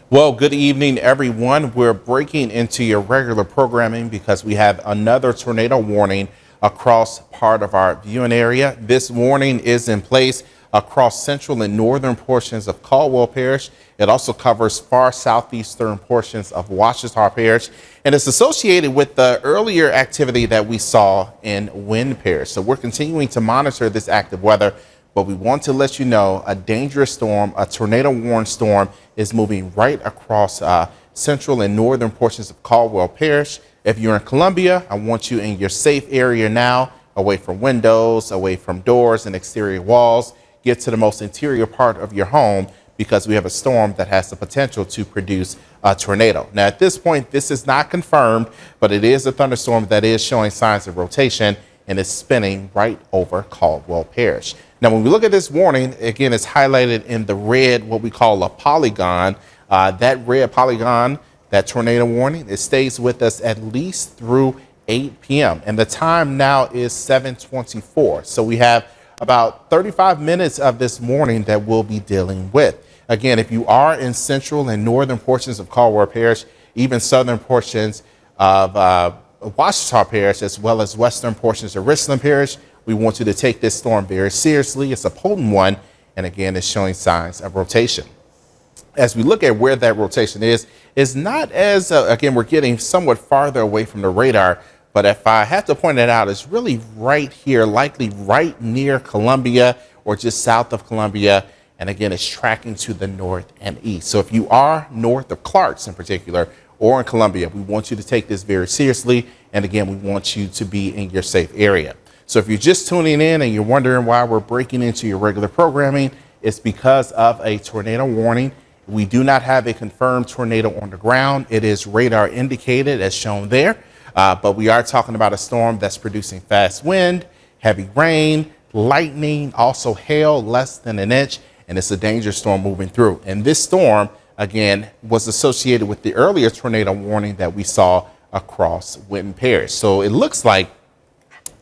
Well, good evening, everyone. We're breaking into your regular programming because we have another tornado warning across part of our viewing area. This warning is in place across central and northern portions of Caldwell Parish. It also covers far southeastern portions of Ouachita Parish, and it's associated with the earlier activity that we saw in Wynn Parish. So we're continuing to monitor this active weather, but we want to let you know a dangerous storm, a tornado warning storm, is moving right across central and northern portions of Caldwell Parish. If you're in Columbia, I want you in your safe area now, away from windows, away from doors and exterior walls. Get to the most interior part of your home because we have a storm that has the potential to produce a tornado. Now, at this point, this is not confirmed, but it is a thunderstorm that is showing signs of rotation and is spinning right over Caldwell Parish. Now, when we look at this warning, again, it's highlighted in the red, what we call a polygon. That red polygon, that tornado warning, it stays with us at least through 8 p.m. And the time now is 7:24. So we have about 35 minutes of this morning that we'll be dealing with. Again, if you are in central and northern portions of Caldwell Parish, even southern portions of Ouachita Parish, as well as western portions of Richland Parish, we want you to take this storm very seriously. It's a potent one, and again, it's showing signs of rotation. As we look at where that rotation is not as, again, we're getting somewhat farther away from the radar, but if I have to point it out, it's really right here, likely right near Columbia or just south of Columbia. And again, it's tracking to the north and east. So if you are north of Clarks in particular, or in Columbia, we want you to take this very seriously. And again, we want you to be in your safe area. So if you're just tuning in and you're wondering why we're breaking into your regular programming, it's because of a tornado warning. We do not have a confirmed tornado on the ground. It is radar indicated as shown there. But we are talking about a storm that's producing fast wind, heavy rain, lightning, also hail less than an inch, and it's a dangerous storm moving through. And this storm, again, was associated with the earlier tornado warning that we saw across Wynn Parish. So it looks like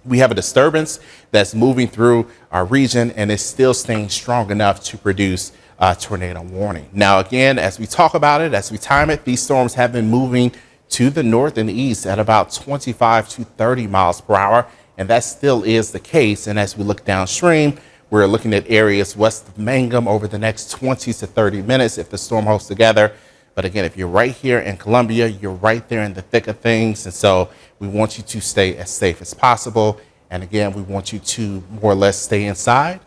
we have a disturbance that's moving through our region, and it's still staying strong enough to produce a tornado warning. Now, again, as we talk about it, as we time it, these storms have been moving to the north and east at about 25 to 30 miles per hour, and that still is the case. And as we look downstream, we're looking at areas west of Mangum over the next 20 to 30 minutes if the storm holds together. But again, if you're right here in Columbia, you're right there in the thick of things. And so we want you to stay as safe as possible. And again, we want you to more or less stay inside.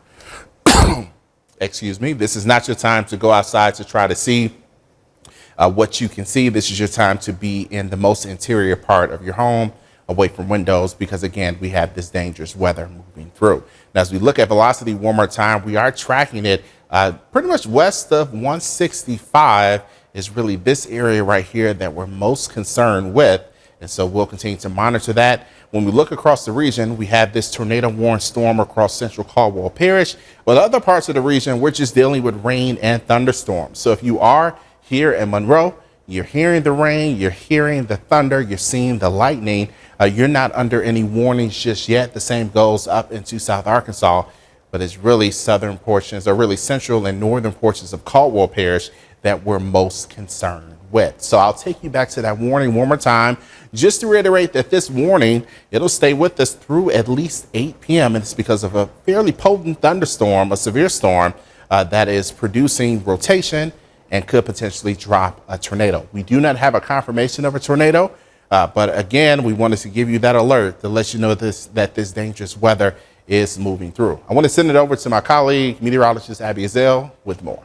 Excuse me. This is not your time to go outside to try to see what you can see. This is your time to be in the most interior part of your home, away from windows, because again, we have this dangerous weather moving through. Now, as we look at velocity one more time, we are tracking it pretty much west of 165 is really this area right here that we're most concerned with. And so we'll continue to monitor that. When we look across the region, we have this tornado warning storm across central Caldwell Parish. But other parts of the region, we're just dealing with rain and thunderstorms. So if you are here in Monroe, you're hearing the rain, you're hearing the thunder, you're seeing the lightning, you're not under any warnings just yet. The same goes up into South Arkansas, but it's really southern portions, or really central and northern portions of Caldwell Parish that we're most concerned with. So I'll take you back to that warning one more time, just to reiterate that this warning, it'll stay with us through at least 8 p.m. And it's because of a fairly potent thunderstorm, a severe storm that is producing rotation and could potentially drop a tornado. We do not have a confirmation of a tornado, but again, we wanted to give you that alert to let you know that this dangerous weather is moving through. I want to send it over to my colleague, meteorologist Abby Azell, with more.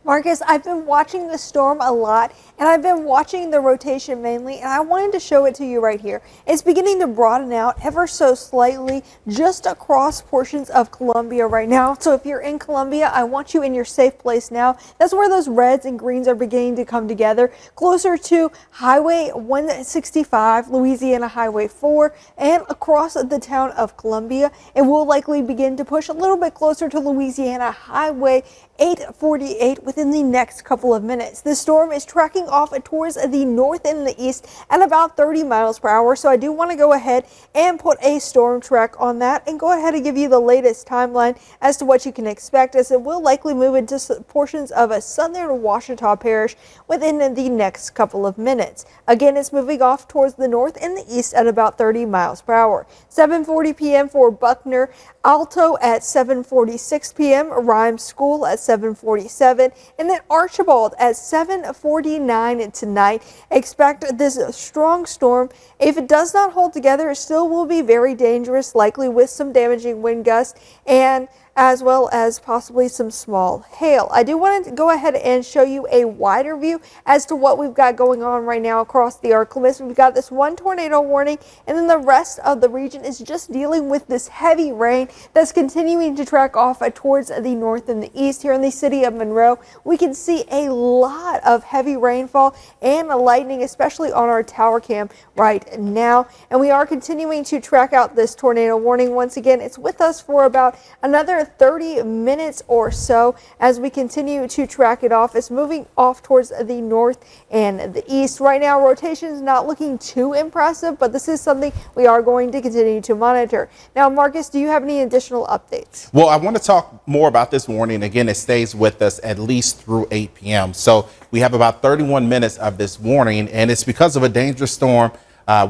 Marcus, I've been watching the storm a lot, and I've been watching the rotation mainly, and I wanted to show it to you right here. It's beginning to broaden out ever so slightly just across portions of Columbia right now. So if you're in Columbia, I want you in your safe place now. That's where those reds and greens are beginning to come together, closer to Highway 165, Louisiana Highway 4, and across the town of Columbia. It will likely begin to push a little bit closer to Louisiana Highway 8:48 within the next couple of minutes. This storm is tracking off towards the north and the east at about 30 miles per hour. So I do want to go ahead and put a storm track on that and go ahead and give you the latest timeline as to what you can expect, as it will likely move into portions of a southern Ouachita Parish within the next couple of minutes. Again, it's moving off towards the north and the east at about 30 miles per hour. 7:40 p.m. for Buckner, Alto at 7:46 p.m., Rhyme School at 7:47, and then Archibald at 7:49 tonight. Expect this strong storm. If it does not hold together, it still will be very dangerous, likely with some damaging wind gusts and as well as possibly some small hail. I do want to go ahead and show you a wider view as to what we've got going on right now across the Arclymist. We've got this one tornado warning, and then the rest of the region is just dealing with this heavy rain that's continuing to track off towards the north and the east. Here in the city of Monroe, we can see a lot of heavy rainfall and lightning, especially on our tower cam right now. And we are continuing to track out this tornado warning. Once again, it's with us for about another 30 minutes or so as we continue to track it off. It's moving off towards the north and the east. Right now, rotation is not looking too impressive, but this is something we are going to continue to monitor. Now, Marcus, do you have any additional updates? Well, I want to talk more about this warning. Again, it stays with us at least through 8 p.m. So we have about 31 minutes of this warning, and it's because of a dangerous storm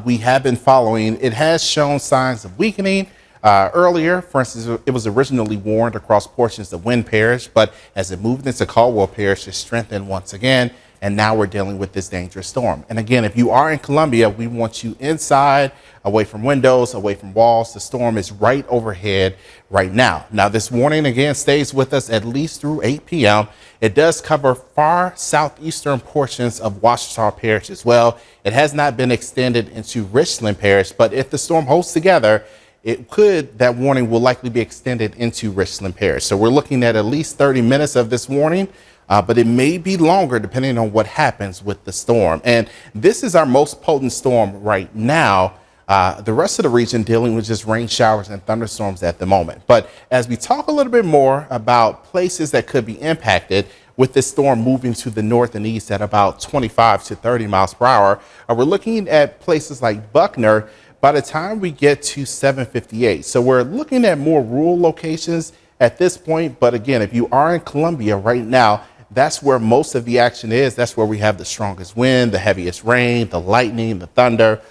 we have been following. It has shown signs of weakening. Earlier, for instance, it was originally warned across portions of Wynn Parish, but as it moved into Caldwell Parish, it strengthened once again, and now we're dealing with this dangerous storm. And again, if you are in Columbia, we want you inside, away from windows, away from walls. The storm is right overhead right now. Now, this warning again stays with us at least through 8 p.m. It does cover far southeastern portions of Ouachita Parish as well. It has not been extended into Richland Parish, but if the storm holds together, that warning will likely be extended into Richland Parish. So we're looking at least 30 minutes of this warning, but it may be longer depending on what happens with the storm. And this is our most potent storm right now. The rest of the region dealing with just rain showers and thunderstorms at the moment. But as we talk a little bit more about places that could be impacted with this storm moving to the north and east at about 25 to 30 miles per hour, we're looking at places like Buckner by the time we get to 7:58. So we're looking at more rural locations at this point. But again, if you are in Columbia right now, that's where most of the action is. That's where we have the strongest wind, the heaviest rain, the lightning, the thunder.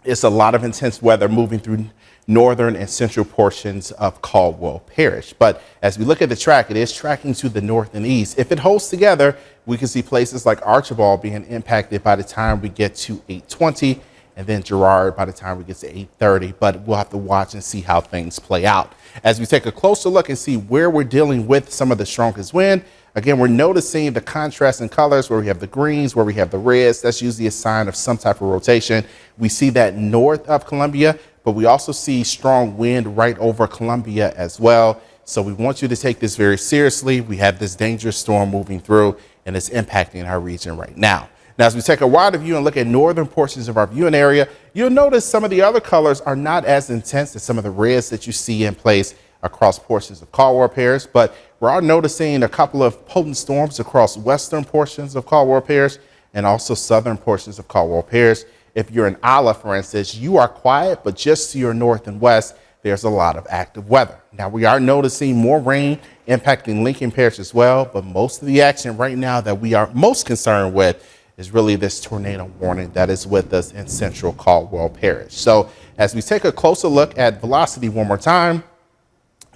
It's a lot of intense weather moving through northern and central portions of Caldwell Parish. But as we look at the track, it is tracking to the north and east. If it holds together, we can see places like Archibald being impacted by the time we get to 8:20. And then Girard by the time we get to 8:30, but we'll have to watch and see how things play out. As we take a closer look and see where we're dealing with some of the strongest wind, again, we're noticing the contrast in colors where we have the greens, where we have the reds. That's usually a sign of some type of rotation. We see that north of Columbia, but we also see strong wind right over Columbia as well. So we want you to take this very seriously. We have this dangerous storm moving through, and it's impacting our region right now. Now, as we take a wider view and look at northern portions of our viewing area, you'll notice some of the other colors are not as intense as some of the reds that you see in place across portions of Caldwell Parish, but we're noticing a couple of potent storms across western portions of Caldwell Parish and also southern portions of Caldwell Parish. If you're in Ala, for instance, you are quiet, but just to your north and west, there's a lot of active weather. Now, we are noticing more rain impacting Lincoln Parish as well, but most of the action right now that we are most concerned with is really this tornado warning that is with us in central Caldwell Parish. So as we take a closer look at velocity one more time,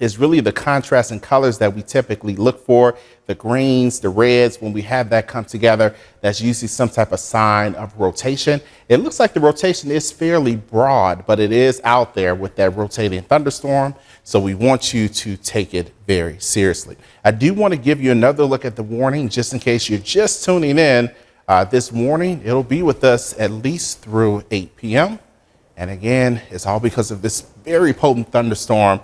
is really the contrast in colors that we typically look for, the greens, the reds. When we have that come together, that's usually some type of sign of rotation. It looks like the rotation is fairly broad, but it is out there with that rotating thunderstorm. So we want you to take it very seriously. I do want to give you another look at the warning just in case you're just tuning in. This warning, it'll be with us at least through 8 p.m. And again, it's all because of this very potent thunderstorm,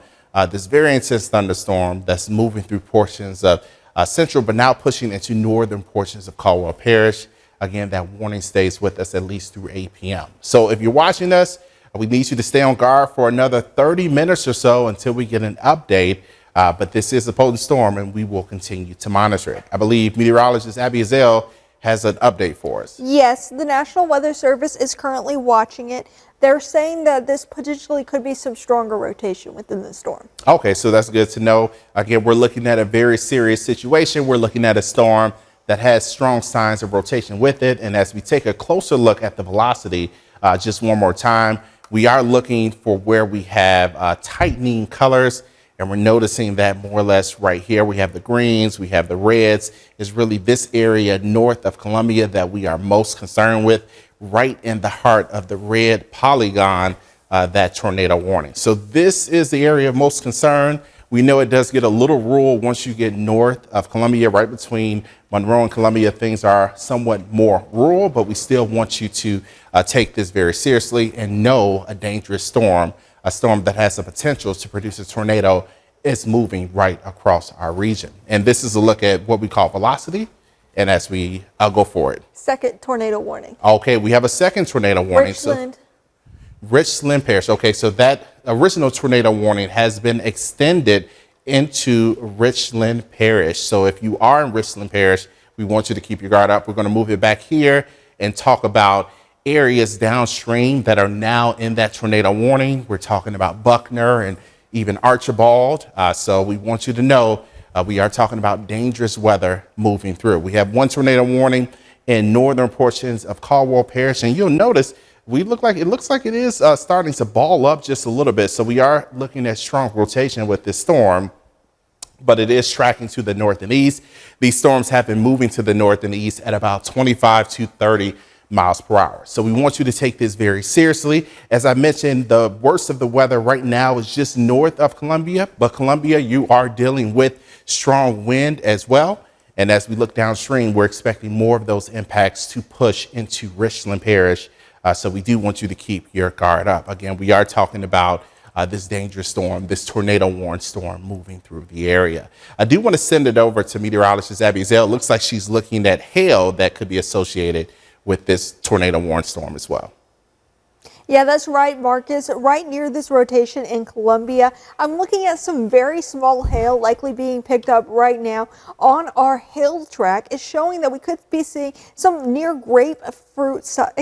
this very intense thunderstorm that's moving through portions of central, but now pushing into northern portions of Caldwell Parish. Again, that warning stays with us at least through 8 p.m. So if you're watching us, we need you to stay on guard for another 30 minutes or so until we get an update But this is a potent storm, and we will continue to monitor it. I believe meteorologist Abby Azell has an update for us. Yes, the National Weather Service is currently watching it. They're saying that this potentially could be some stronger rotation within the storm. Okay, so that's good to know. Again, we're looking at a very serious situation. We're looking at a storm that has strong signs of rotation with it. And as we take a closer look at the velocity, just one more time, we are looking for where we have tightening colors. And we're noticing that more or less right here. We have the greens, we have the reds. Is really this area north of Columbia that we are most concerned with, right in the heart of the red polygon, that tornado warning. So this is the area of most concern. We know it does get a little rural once you get north of Columbia, right between Monroe and Columbia. Things are somewhat more rural, but we still want you to take this very seriously and know a dangerous storm, a storm that has the potential to produce a tornado, is moving right across our region. And this is a look at what we call velocity. And as we go for it. Second tornado warning. Okay, we have a second tornado warning. Richland. Richland Parish. Okay, so that original tornado warning has been extended into Richland Parish. So if you are in Richland Parish, we want you to keep your guard up. We're going to move it back here and talk about areas downstream that are now in that tornado warning. We're talking about Buckner and even Archibald. So we want you to know we are talking about dangerous weather moving through. We have one tornado warning in northern portions of Caldwell Parish, and you'll notice it looks like it is starting to ball up just a little bit. So we are looking at strong rotation with this storm, but it is tracking to the north and east. These storms have been moving to the north and east at about 25 to 30 miles per hour. So we want you to take this very seriously. As I mentioned, the worst of the weather right now is just north of Columbia, but Columbia, you are dealing with strong wind as well. And as we look downstream, we're expecting more of those impacts to push into Richland Parish. So we do want you to keep your guard up. Again, we are talking about this dangerous storm, this tornado warned storm moving through the area. I do want to send it over to meteorologist Abby Azell. It looks like she's looking at hail that could be associated with this tornado warned storm as well. Yeah, that's right, Marcus. Right near this rotation in Columbia, I'm looking at some very small hail likely being picked up right now on our hail track. It's showing that we could be seeing some near grape-sized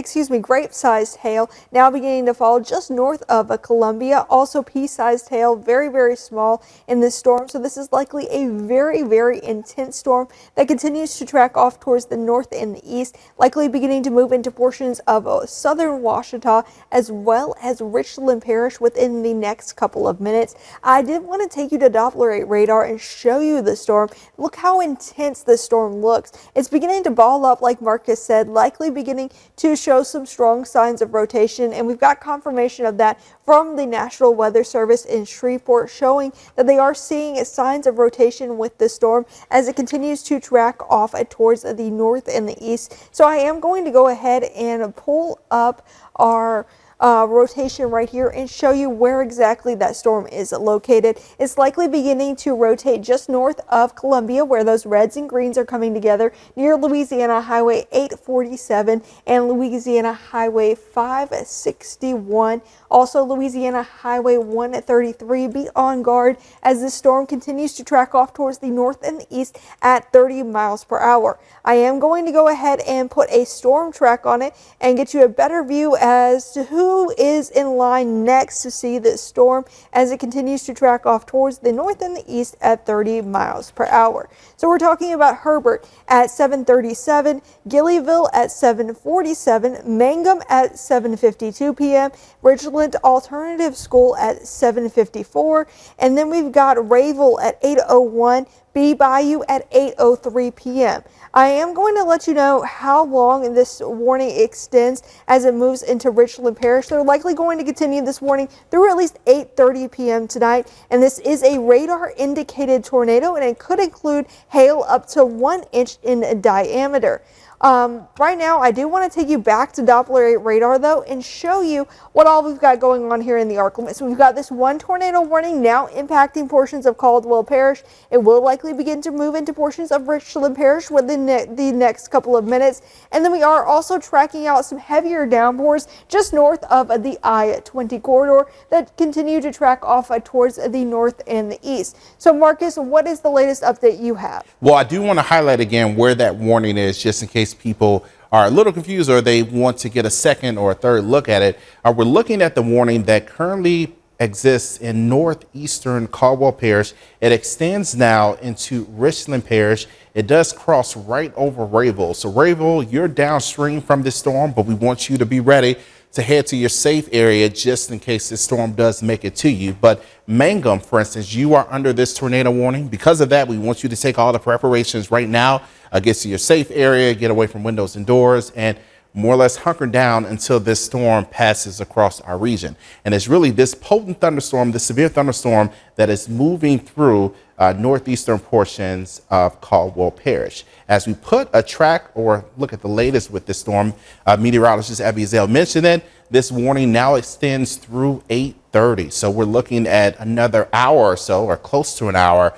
hail now beginning to fall just north of Columbia. Also pea-sized hail, very, very small in this storm. So this is likely a very, very intense storm that continues to track off towards the north and the east, likely beginning to move into portions of southern Washita as well as Richland Parish within the next couple of minutes. I did want to take you to Doppler radar and show you the storm. Look how intense this storm looks. It's beginning to ball up, like Marcus said, likely beginning to show some strong signs of rotation, and we've got confirmation of that from the National Weather Service in Shreveport, showing that they are seeing signs of rotation with the storm as it continues to track off towards the north and the east. So I am going to go ahead and pull up our rotation right here and show you where exactly that storm is located. It's likely beginning to rotate just north of Columbia, where those reds and greens are coming together near Louisiana Highway 847 and Louisiana Highway 561. Also Louisiana Highway 133. Be on guard as this storm continues to track off towards the north and the east at 30 miles per hour. I am going to go ahead and put a storm track on it and get you a better view as to who is in line next to see this storm as it continues to track off towards the north and the east at 30 miles per hour. So we're talking about Herbert at 7:37, Gillyville at 7:47, Mangum at 7:52 p.m., Ridgeland Alternative School at 7:54, and then we've got Rayville at 8:01, B Bayou at 8:03 p.m. I am going to let you know how long this warning extends as it moves into Richland Parish. They're likely going to continue this warning through at least 8:30 p.m. tonight, and this is a radar indicated tornado, and it could include hail up to 1 inch in diameter. Right now, I do want to take you back to Doppler radar, though, and show you what all we've got going on here in the arc limit. So we've got this one tornado warning now impacting portions of Caldwell Parish. It will likely begin to move into portions of Richland Parish within the next couple of minutes. And then we are also tracking out some heavier downpours just north of the I-20 corridor that continue to track off towards the north and the east. So, Marcus, what is the latest update you have? Well, I do want to highlight again where that warning is, just in case people are a little confused or they want to get a second or a third look at it. We're looking at the warning that currently exists in northeastern Caldwell Parish. It extends now into Richland Parish. It does cross right over Rayville. So Rayville, you're downstream from this storm, but we want you to be ready to head to your safe area just in case this storm does make it to you. But Mangum, for instance, you are under this tornado warning. Because of that, we want you to take all the preparations right now, get to your safe area, get away from windows and doors, and more or less hunker down until this storm passes across our region. And it's really this potent thunderstorm, this severe thunderstorm that is moving through northeastern portions of Caldwell Parish. As we put a track or look at the latest with this storm, meteorologist Abby Azale mentioned it, this warning now extends through 8:30. So we're looking at another hour or so, or close to an hour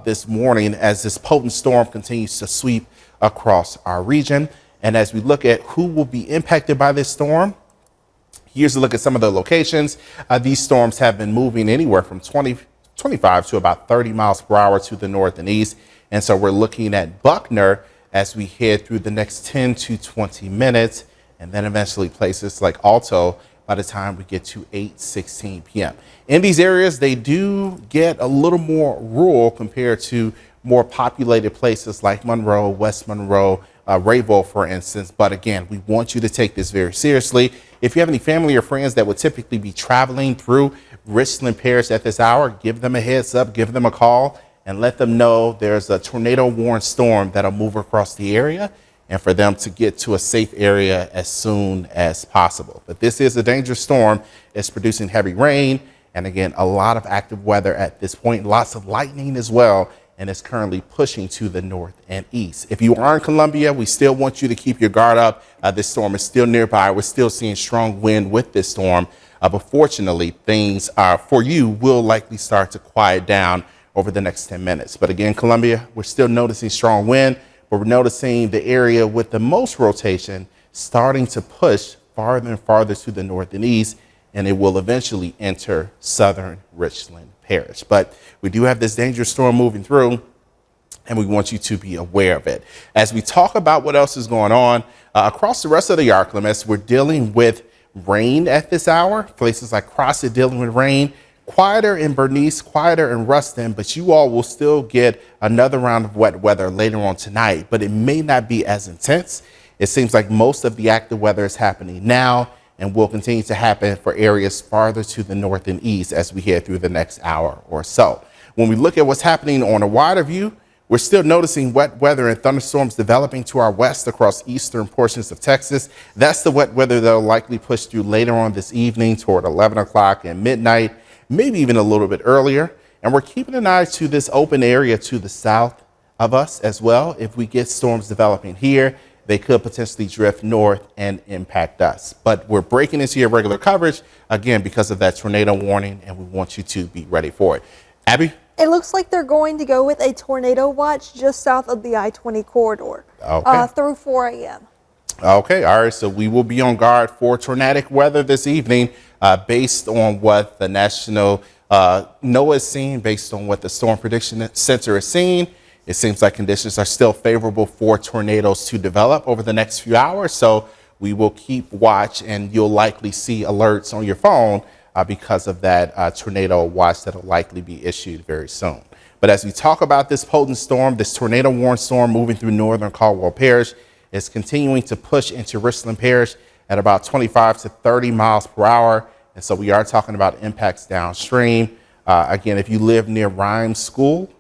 this morning as this potent storm continues to sweep across our region. And as we look at who will be impacted by this storm, here's a look at some of the locations. These storms have been moving anywhere from 25 to about 30 miles per hour to the north and east. And so we're looking at Buckner as we head through the next 10 to 20 minutes, and then eventually places like Alto by the time we get to 8:16 p.m. In these areas, they do get a little more rural compared to more populated places like Monroe, West Monroe, Rayville, for instance. But again, we want you to take this very seriously. If you have any family or friends that would typically be traveling through Richland Parish at this hour, give them a heads up, give them a call, and let them know there's a tornado warned storm that'll move across the area, and for them to get to a safe area as soon as possible. But this is a dangerous storm. It's producing heavy rain, and again, a lot of active weather at this point, lots of lightning as well, and it's currently pushing to the north and east. If you are in Columbia, we still want you to keep your guard up. This storm is still nearby. We're still seeing strong wind with this storm, but fortunately, things for you will likely start to quiet down over the next 10 minutes. But again, Columbia, we're still noticing strong wind, but we're noticing the area with the most rotation starting to push farther and farther to the north and east, and it will eventually enter southern Richland Parish. But we do have this dangerous storm moving through, and we want you to be aware of it. As we talk about what else is going on across the rest of the arc limits, we're dealing with rain at this hour. Places like Crossett dealing with rain. Quieter in Bernice, quieter in Ruston, but you all will still get another round of wet weather later on tonight, but it may not be as intense. It seems like most of the active weather is happening now and will continue to happen for areas farther to the north and east as we head through the next hour or so. When we look at what's happening on a wider view, we're still noticing wet weather and thunderstorms developing to our west across eastern portions of Texas. That's the wet weather that will likely push through later on this evening toward 11 o'clock and midnight, maybe even a little bit earlier. And we're keeping an eye to this open area to the south of us as well. If we get storms developing here, they could potentially drift north and impact us. But we're breaking into your regular coverage, again, because of that tornado warning, and we want you to be ready for it. Abby? It looks like they're going to go with a tornado watch just south of the I-20 corridor through 4 a.m. Okay, all right, so we will be on guard for tornadic weather this evening based on what the National NOAA is seeing, based on what the Storm Prediction Center is seeing. It seems like conditions are still favorable for tornadoes to develop over the next few hours, so we will keep watch, and you'll likely see alerts on your phone because of that tornado watch that will likely be issued very soon. But as we talk about this potent storm, this tornado warned storm moving through northern Caldwell Parish, is continuing to push into Richland Parish at about 25 to 30 miles per hour. And so we are talking about impacts downstream. Again, if you live near Rhymes School,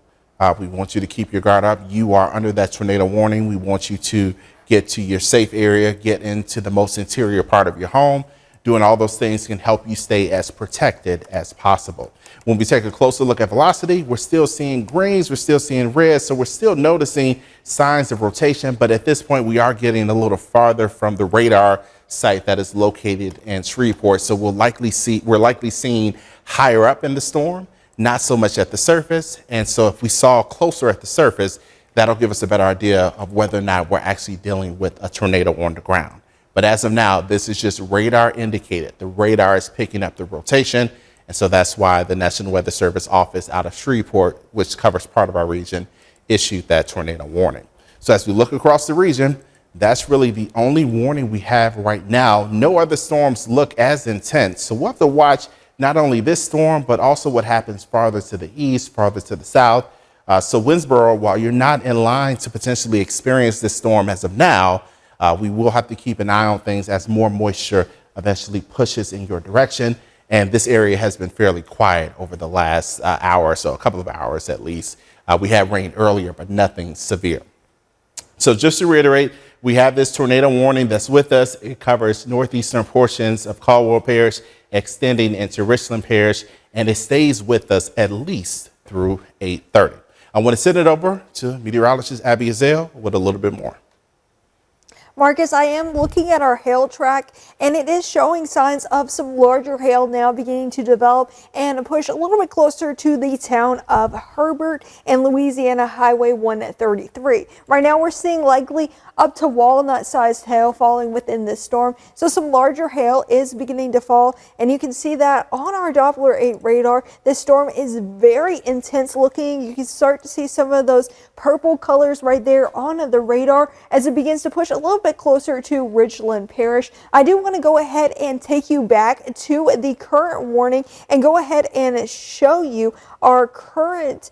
we want you to keep your guard up. You are under that tornado warning. We want you to get to your safe area, get into the most interior part of your home. Doing all those things can help you stay as protected as possible. When we take a closer look at velocity, we're still seeing greens, we're still seeing reds, so we're still noticing signs of rotation, but at this point we are getting a little farther from the radar site that is located in Shreveport. So we're likely seeing higher up in the storm, not so much at the surface. And so if we saw closer at the surface, that'll give us a better idea of whether or not we're actually dealing with a tornado on the ground. But as of now, this is just radar indicated. The radar is picking up the rotation. And so that's why the National Weather Service office out of Shreveport, which covers part of our region, issued that tornado warning. So as we look across the region, that's really the only warning we have right now. No other storms look as intense. So we'll have to watch not only this storm, but also what happens farther to the east, farther to the south. So Winsboro, while you're not in line to potentially experience this storm as of now, we will have to keep an eye on things as more moisture eventually pushes in your direction. And this area has been fairly quiet over the last hour or so, a couple of hours at least. We had rain earlier, but nothing severe. So just to reiterate, we have this tornado warning that's with us. It covers northeastern portions of Caldwell Parish, extending into Richland Parish, and it stays with us at least through 8:30. I want to send it over to meteorologist Abby Azale with a little bit more. Marcus, I am looking at our hail track, and it is showing signs of some larger hail now beginning to develop and push a little bit closer to the town of Herbert and Louisiana Highway 133. Right now, we're seeing likely up to walnut-sized hail falling within this storm, so some larger hail is beginning to fall, and you can see that on our Doppler 8 radar. This storm is very intense looking. You can start to see some of those purple colors right there on the radar as it begins to push a little bit closer to Richland Parish. I do want to go ahead and take you back to the current warning and go ahead and show you our current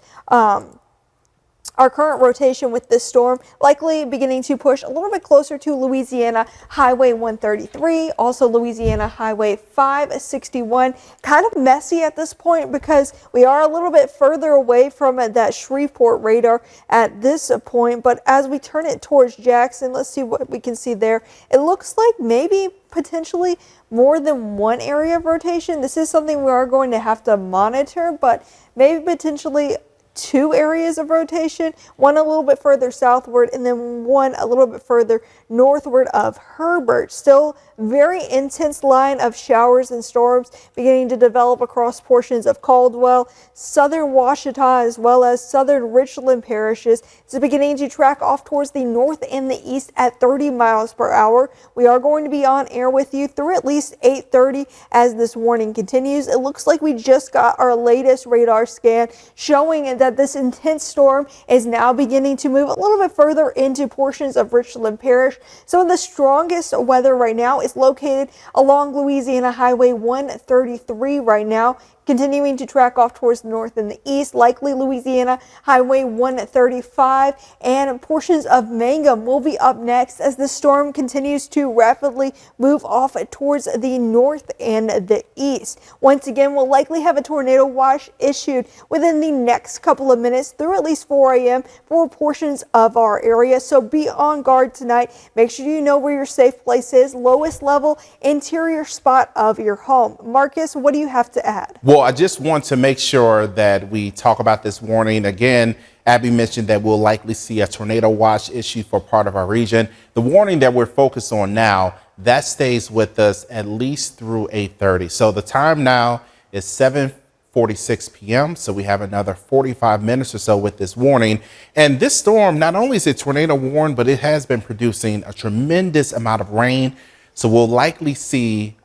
rotation with this storm, likely beginning to push a little bit closer to Louisiana Highway 133, also Louisiana Highway 561. Kind of messy at this point because we are a little bit further away from that Shreveport radar at this point, but as we turn it towards Jackson, let's see what we can see there. It looks like maybe potentially more than one area of rotation. This is something we are going to have to monitor, but maybe potentially two areas of rotation, one a little bit further southward and then one a little bit further northward of Herbert. Still very intense line of showers and storms beginning to develop across portions of Caldwell, southern Washita, as well as southern Richland parishes. It's beginning to track off towards the north and the east at 30 miles per hour. We are going to be on air with you through at least 8:30 as this warning continues. It looks like we just got our latest radar scan showing that this intense storm is now beginning to move a little bit further into portions of Richland Parish. Some of the strongest weather right now is located along Louisiana Highway 133 right now, continuing to track off towards the north and the east, likely Louisiana Highway 135, and portions of Mangum will be up next as the storm continues to rapidly move off towards the north and the east. Once again, we'll likely have a tornado watch issued within the next couple of minutes through at least 4 a.m. for portions of our area, so be on guard tonight. Make sure you know where your safe place is, lowest level interior spot of your home. Marcus, what do you have to add? Well, I just want to make sure that we talk about this warning. Again, Abby mentioned that we'll likely see a tornado watch issued for part of our region. The warning that we're focused on now, that stays with us at least through 8:30. So the time now is 7:46 p.m. So we have another 45 minutes or so with this warning. And this storm, not only is it tornado warned, but it has been producing a tremendous amount of rain. So we'll likely see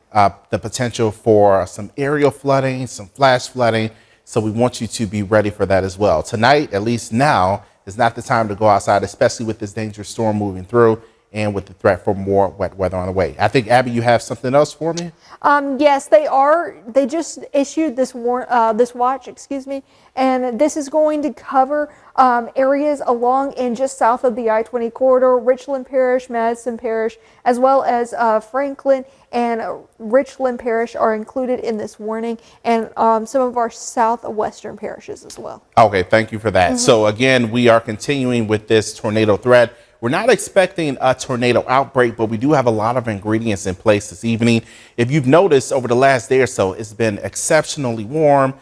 the potential for some aerial flooding, some flash flooding. So we want you to be ready for that as well. Tonight, at least now, is not the time to go outside, especially with this dangerous storm moving through and with the threat for more wet weather on the way. I think, Abby, you have something else for me? Yes, they are. They just issued this watch, and this is going to cover areas along and just south of the I-20 corridor, Richland Parish, Madison Parish, as well as Franklin and Richland Parish are included in this warning, and some of our southwestern parishes as well. Okay, thank you for that. So again, we are continuing with this tornado threat. we're not expecting a tornado outbreak, but we do have a lot of ingredients in place this evening. If you've noticed over the last day or so, it's been exceptionally warm.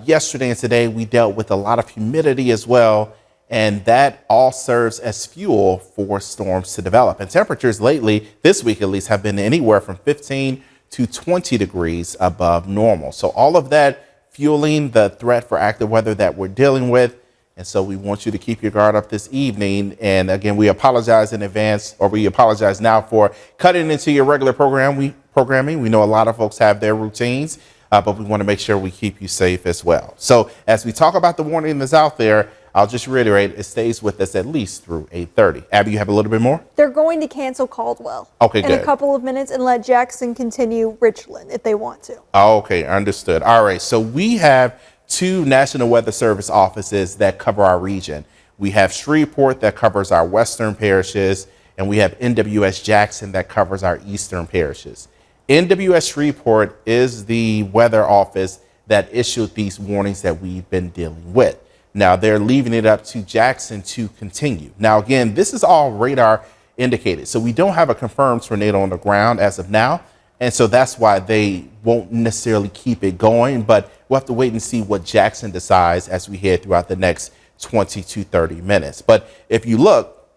Yesterday and today, we dealt with a lot of humidity as well, and that all serves as fuel for storms to develop. And temperatures lately, this week at least, have been anywhere from 15 to 20 degrees above normal. So all of that fueling the threat for active weather that we're dealing with. And so we want you to keep your guard up this evening. And again, we apologize in advance, or we apologize now for cutting into your regular programming. We know a lot of folks have their routines, but we want to make sure we keep you safe as well. So as we talk about the warning that's out there, I'll just reiterate, it stays with us at least through 8:30. Abby, you have a little bit more? They're going to cancel Caldwell Okay, in good. a couple of minutes and let Jackson continue Richland if they want to. Okay, understood. All right, so we have two National Weather Service offices that cover our region. We have Shreveport that covers our western parishes, and we have NWS Jackson that covers our eastern parishes. NWS Shreveport is the weather office that issued these warnings that we've been dealing with. Now they're leaving it up to Jackson to continue. Now, again, this is all radar indicated, so we don't have a confirmed tornado on the ground as of now. And so that's why they won't necessarily keep it going, but we'll have to wait and see what Jackson decides as we head throughout the next 20 to 30 minutes. But if you look,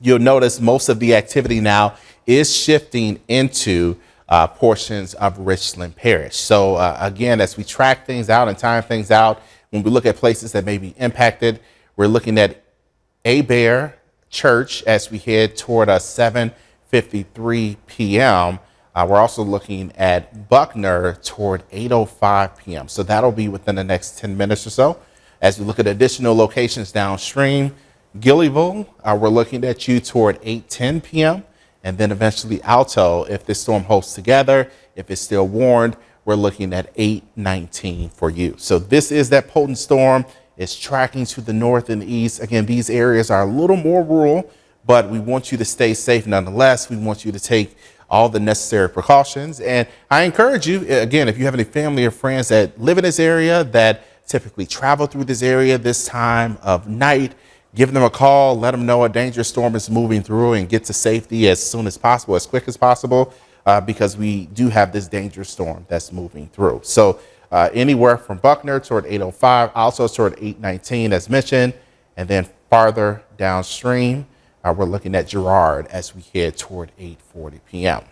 you'll notice most of the activity now is shifting into portions of Richland Parish. So again, as we track things out and time things out, when we look at places that may be impacted, we're looking at Abear Church as we head toward 7:53 p.m. We're also looking at Buckner toward 8:05 p.m. So that'll be within the next 10 minutes or so. As we look at additional locations downstream, Gillyville, we're looking at you toward 8:10 p.m. And then eventually Alto, if this storm holds together, if it's still warned, we're looking at 8:19 for you. So this is that potent storm. It's tracking to the north and east. Again, these areas are a little more rural, but we want you to stay safe nonetheless. We want you to take all the necessary precautions. And I encourage you, again, if you have any family or friends that live in this area, that typically travel through this area this time of night, give them a call, let them know a dangerous storm is moving through, and get to safety as soon as possible, as quick as possible, because we do have this dangerous storm that's moving through. So anywhere from Buckner toward 8:05, also toward 8:19 as mentioned, and then farther downstream, we're looking at Girard as we head toward 8:40 p.m.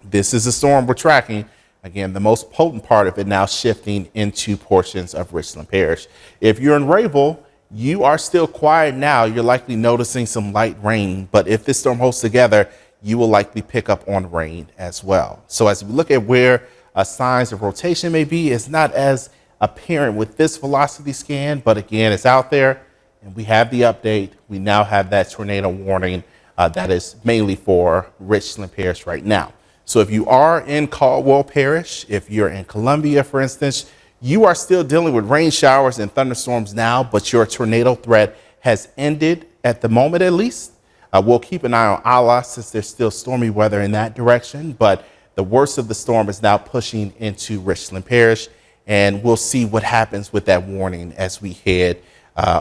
This is the storm we're tracking. Again, the most potent part of it now shifting into portions of Richland Parish. If you're in Rayville, you are still quiet now. You're likely noticing some light rain, but if this storm holds together, you will likely pick up on rain as well. So as we look at where signs of rotation may be, it's not as apparent with this velocity scan, but again, it's out there. And we have the update. We now have that tornado warning that is mainly for Richland Parish right now. So if you are in Caldwell Parish, if you're in Columbia, for instance, you are still dealing with rain showers and thunderstorms now, but your tornado threat has ended at the moment at least. We'll keep an eye on Allah since there's still stormy weather in that direction, but the worst of the storm is now pushing into Richland Parish, and we'll see what happens with that warning as we head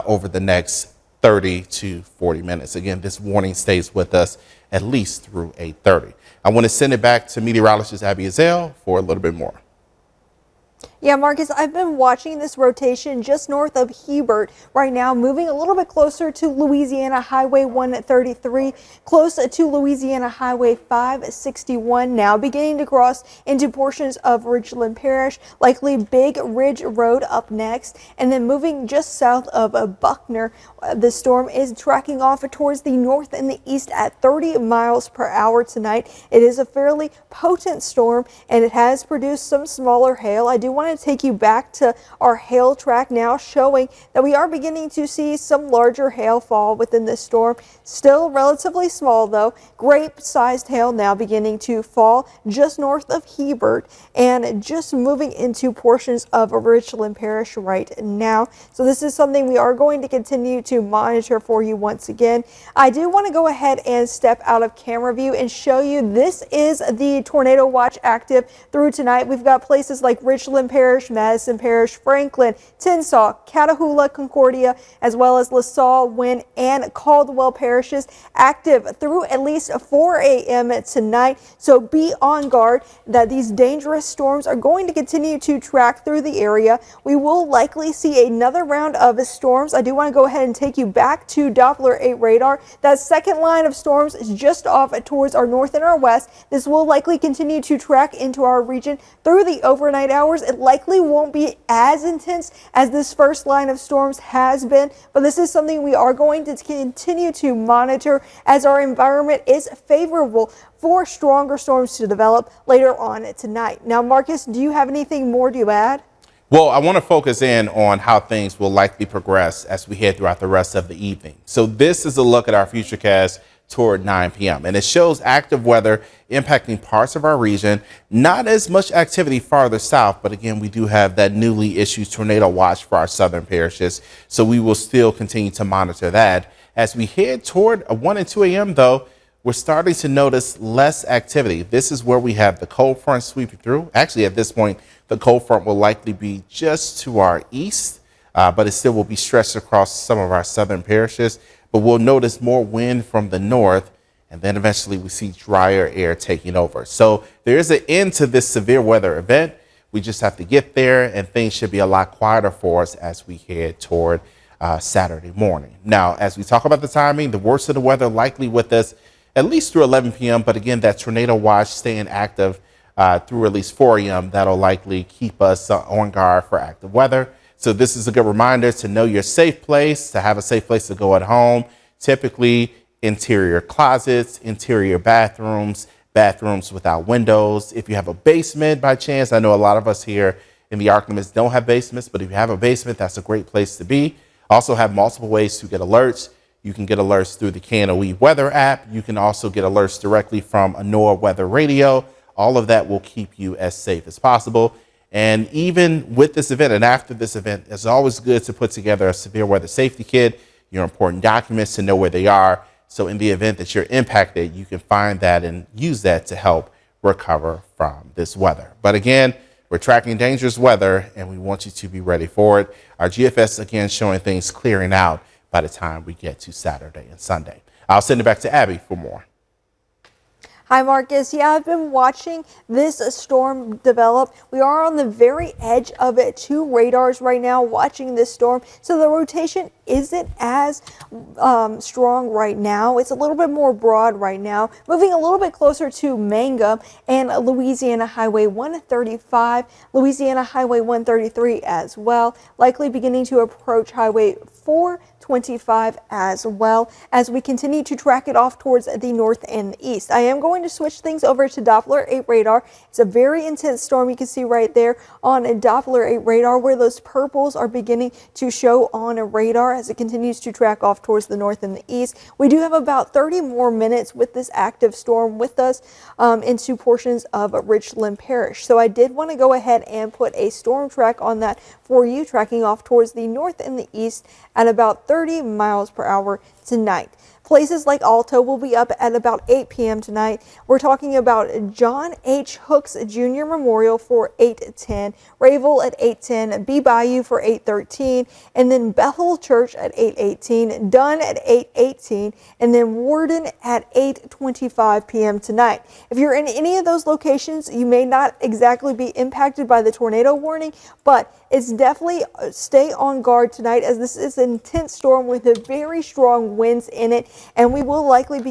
over the next 30 to 40 minutes. Again, this warning stays with us at least through 8:30. I want to send it back to meteorologist Abby Azale for a little bit more. Yeah, Marcus, I've been watching this rotation just north of Hebert right now, moving a little bit closer to Louisiana Highway 133, close to Louisiana Highway 561 now, beginning to cross into portions of Richland Parish, likely Big Ridge Road up next, and then moving just south of Buckner. The storm is tracking off towards the north and the east at 30 miles per hour tonight. It is a fairly potent storm, and it has produced some smaller hail. I do want to take you back to our hail track now, showing that we are beginning to see some larger hail fall within this storm. Still relatively small though. Grape-sized hail now beginning to fall just north of Hebert and just moving into portions of Richland Parish right now. So this is something we are going to continue to monitor for you once again. I do want to go ahead and step out of camera view and show you this is the tornado watch active through tonight. We've got places like Richland Parish, Parish, Madison Parish, Franklin, Tensas, Catahoula, Concordia, as well as LaSalle, Wynne, and Caldwell parishes active through at least 4 a.m. tonight. So be on guard that these dangerous storms are going to continue to track through the area. We will likely see another round of storms. I do want to go ahead and take you back to Doppler 8 radar. That second line of storms is just off towards our north and our west. This will likely continue to track into our region through the overnight hours. It likely won't be as intense as this first line of storms has been, but this is something we are going to continue to monitor as our environment is favorable for stronger storms to develop later on tonight. Now, Marcus, do you have anything more to add? Well, I want to focus in on how things will likely progress as we head throughout the rest of the evening. So this is a look at our futurecast toward 9 p.m. and it shows active weather impacting parts of our region. Not as much activity farther south, but again, we do have that newly issued tornado watch for our southern parishes. So we will still continue to monitor that. As we head toward 1 and 2 a.m. though, we're starting to notice less activity. This is where we have the cold front sweeping through. Actually, at this point, the cold front will likely be just to our east, but it still will be stretched across some of our southern parishes. But we'll notice more wind from the north, and then eventually we see drier air taking over. So there is an end to this severe weather event. We just have to get there, and things should be a lot quieter for us as we head toward Saturday morning. Now, as we talk about the timing, the worst of the weather likely with us at least through 11 p.m. But again, that tornado watch staying active through at least 4 a.m. That'll likely keep us on guard for active weather. So this is a good reminder to know your safe place, to have a safe place to go at home. Typically interior closets, interior bathrooms, bathrooms without windows. If you have a basement by chance, I know a lot of us here in the Arc Limits don't have basements, but if you have a basement, that's a great place to be. Also have multiple ways to get alerts. You can get alerts through the KNOE weather app. You can also get alerts directly from a NOAA weather radio. All of that will keep you as safe as possible. And even with this event and after this event, it's always good to put together a severe weather safety kit, your important documents to know where they are. So in the event that you're impacted, you can find that and use that to help recover from this weather. But again, we're tracking dangerous weather and we want you to be ready for it. Our GFS again showing things clearing out by the time we get to Saturday and Sunday. I'll send it back to Abby for more. Hi, Marcus. Yeah, I've been watching this storm develop. We are on the very edge of it. 2 radars right now watching this storm. So the rotation isn't as strong right now. It's a little bit more broad right now, moving a little bit closer to Mangum and Louisiana Highway 135, Louisiana Highway 133 as well, likely beginning to approach Highway 425 as well as we continue to track it off towards the north and the east. I am going to switch things over to Doppler 8 radar. It's a very intense storm you can see right there on a Doppler 8 radar where those purples are beginning to show on a radar as it continues to track off towards the north and the east. We do have about 30 more minutes with this active storm with us into portions of Richland Parish. So I did want to go ahead and put a storm track on that for you, tracking off towards the north and the east at about 30 miles per hour tonight. Places like Alto will be up at about 8 p.m. tonight. We're talking about John H. Hooks Jr. Memorial for 8:10, Rayville at 8:10, B Bayou for 8:13, and then Bethel Church at 8:18, Dunn at 8:18, and then Warden at 8:25 p.m. tonight. If you're in any of those locations, you may not exactly be impacted by the tornado warning, but it's definitely stay on guard tonight as this is an intense storm with a very strong winds in it, and we will likely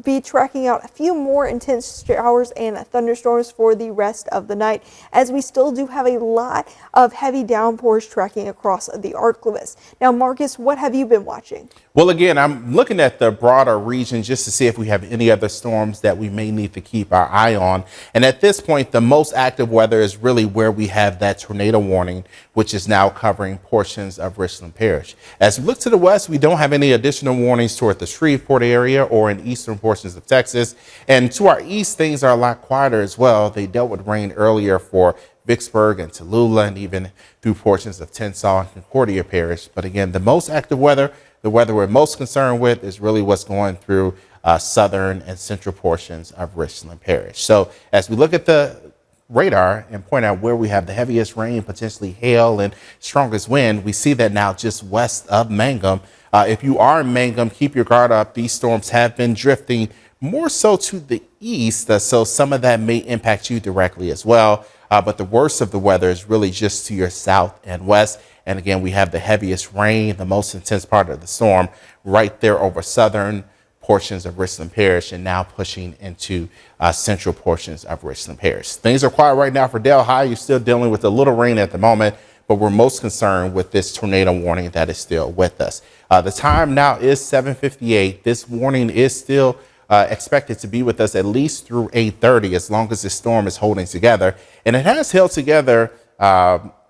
be tracking out a few more intense showers and thunderstorms for the rest of the night, as we still do have a lot of heavy downpours tracking across the Arc Limits. Now, Marcus, what have you been watching? Well, again, I'm looking at the broader region just to see if we have any other storms that we may need to keep our eye on. And at this point, the most active weather is really where we have that tornado warning, which is now covering portions of Richland Parish. As we look to the west, we don't have any additional warnings toward the Shreveport area or in eastern portions of Texas. And to our east, things are a lot quieter as well. They dealt with rain earlier for Vicksburg and Tallulah and even through portions of Tensas and Concordia Parish. But again, the most active weather, the weather we're most concerned with, is really what's going through southern and central portions of Richland Parish. So as we look at the radar and point out where we have the heaviest rain, potentially hail, and strongest wind. We see that now just west of Mangum. If you are in Mangum, keep your guard up. These storms have been drifting more so to the east, so some of that may impact you directly as well. But the worst of the weather is really just to your south and west. And again, we have the heaviest rain, the most intense part of the storm right there over southern portions of Richland Parish and now pushing into central portions of Richland Parish. Things are quiet right now for Delhi. You're still dealing with a little rain at the moment, but we're most concerned with this tornado warning that is still with us. The time now is 7:58. This warning is still expected to be with us at least through 8:30 as long as the storm is holding together. And it has held together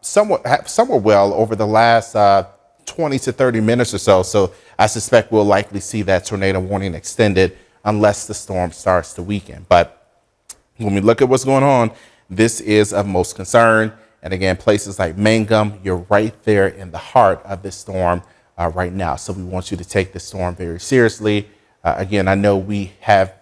somewhat well over the last 20 to 30 minutes or so. So I suspect we'll likely see that tornado warning extended unless the storm starts to weaken. But when we look at what's going on, this is of most concern. And again, places like Mangum, you're right there in the heart of this storm right now. So we want you to take this storm very seriously. Again, I know we have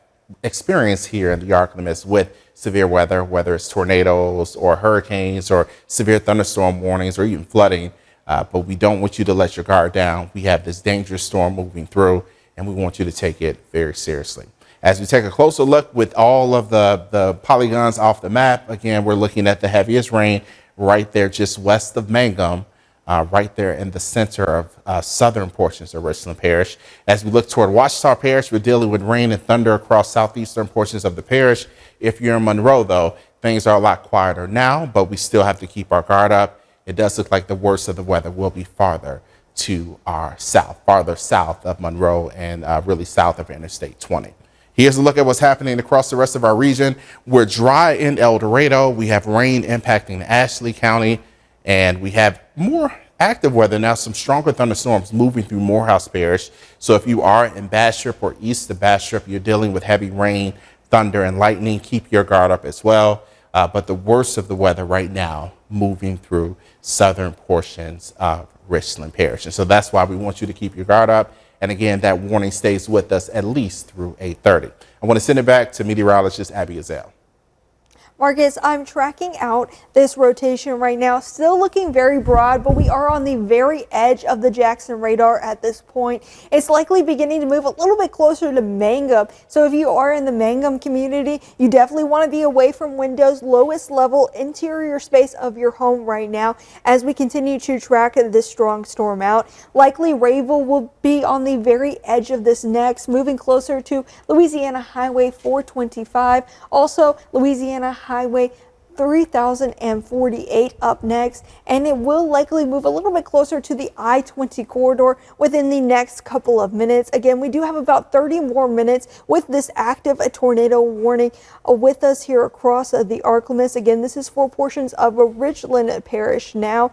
experience here in the Arklamass with severe weather, whether it's tornadoes or hurricanes or severe thunderstorm warnings or even flooding. But we don't want you to let your guard down. We have this dangerous storm moving through, and we want you to take it very seriously. As we take a closer look with all of the polygons off the map, again, we're looking at the heaviest rain right there just west of Mangum, right there in the center of southern portions of Richland Parish. As we look toward Ouachita Parish, we're dealing with rain and thunder across southeastern portions of the parish. If you're in Monroe, though, things are a lot quieter now, but we still have to keep our guard up. It does look like the worst of the weather will be farther to our south, farther south of Monroe and really south of Interstate 20. Here's a look at what's happening across the rest of our region. We're dry in El Dorado. We have rain impacting Ashley County, and we have more active weather now, some stronger thunderstorms moving through Morehouse Parish. So if you are in Bastrop or east of Bastrop, you're dealing with heavy rain, thunder, and lightning. Keep your guard up as well. But the worst of the weather right now moving through southern portions of Richland Parish. And so that's why we want you to keep your guard up. And again, that warning stays with us at least through 8:30. I want to send it back to meteorologist Abby Azell. Marcus, I'm tracking out this rotation right now, still looking very broad, but we are on the very edge of the Jackson radar at this point. It's likely beginning to move a little bit closer to Mangum. So if you are in the Mangum community, you definitely want to be away from windows, lowest level interior space of your home right now as we continue to track this strong storm out. Likely Rayville will be on the very edge of this next, moving closer to Louisiana Highway 425. Also, Louisiana Highway 3048 up next, and it will likely move a little bit closer to the I-20 corridor within the next couple of minutes. Again, we do have about 30 more minutes with this active tornado warning with us here across the Arklamass. Again, this is for portions of Richland Parish now.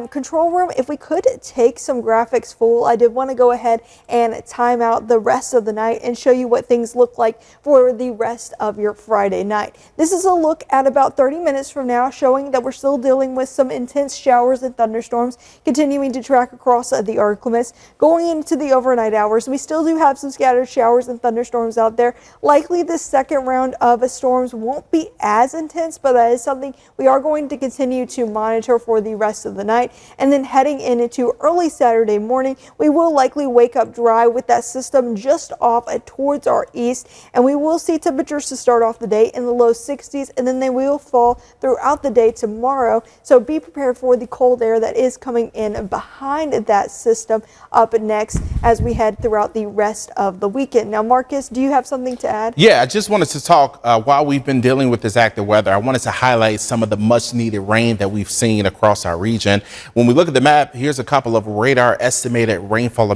Control room, if we could take some graphics full, I did want to go ahead and time out the rest of the night and show you what things look like for the rest of your Friday night. This is a look at about 30 minutes from now, showing that we're still dealing with some intense showers and thunderstorms continuing to track across the Arklamass. Going into the overnight hours, we still do have some scattered showers and thunderstorms out there. Likely this second round of storms won't be as intense, but that is something we are going to continue to monitor for the rest of the night. And then heading into early Saturday morning, we will likely wake up dry with that system just off towards our east, and we will see temperatures to start off the day in the low 60s, and then they will fall throughout the day tomorrow. So be prepared for the cold air that is coming in behind that system up next as we head throughout the rest of the weekend. Now, Marcus, do you have something to add? Yeah, I just wanted to talk while we've been dealing with this active weather. I wanted to highlight some of the much needed rain that we've seen across our region. When we look at the map, here's a couple of radar estimated rainfall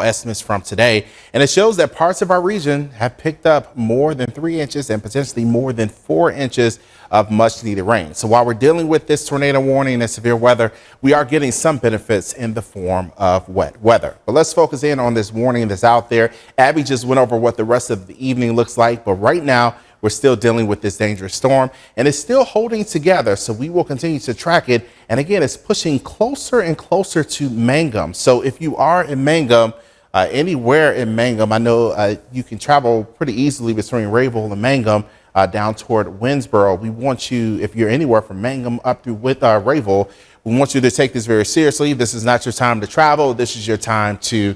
estimates from today. And it shows that parts of our region have picked up more than 3 inches and potentially more than 4 inches of much needed rain. So while we're dealing with this tornado warning and severe weather, we are getting some benefits in the form of wet weather. But let's focus in on this warning that's out there. Abby just went over what the rest of the evening looks like, but right now we're still dealing with this dangerous storm and it's still holding together. So we will continue to track it. And again, it's pushing closer and closer to Mangum. So if you are in Mangum, anywhere in Mangum, I know you can travel pretty easily between Rayville and Mangum. down toward Winsboro. We want you, if you're anywhere from Mangum up through with Rayville, we want you to take this very seriously. This is not your time to travel. This is your time to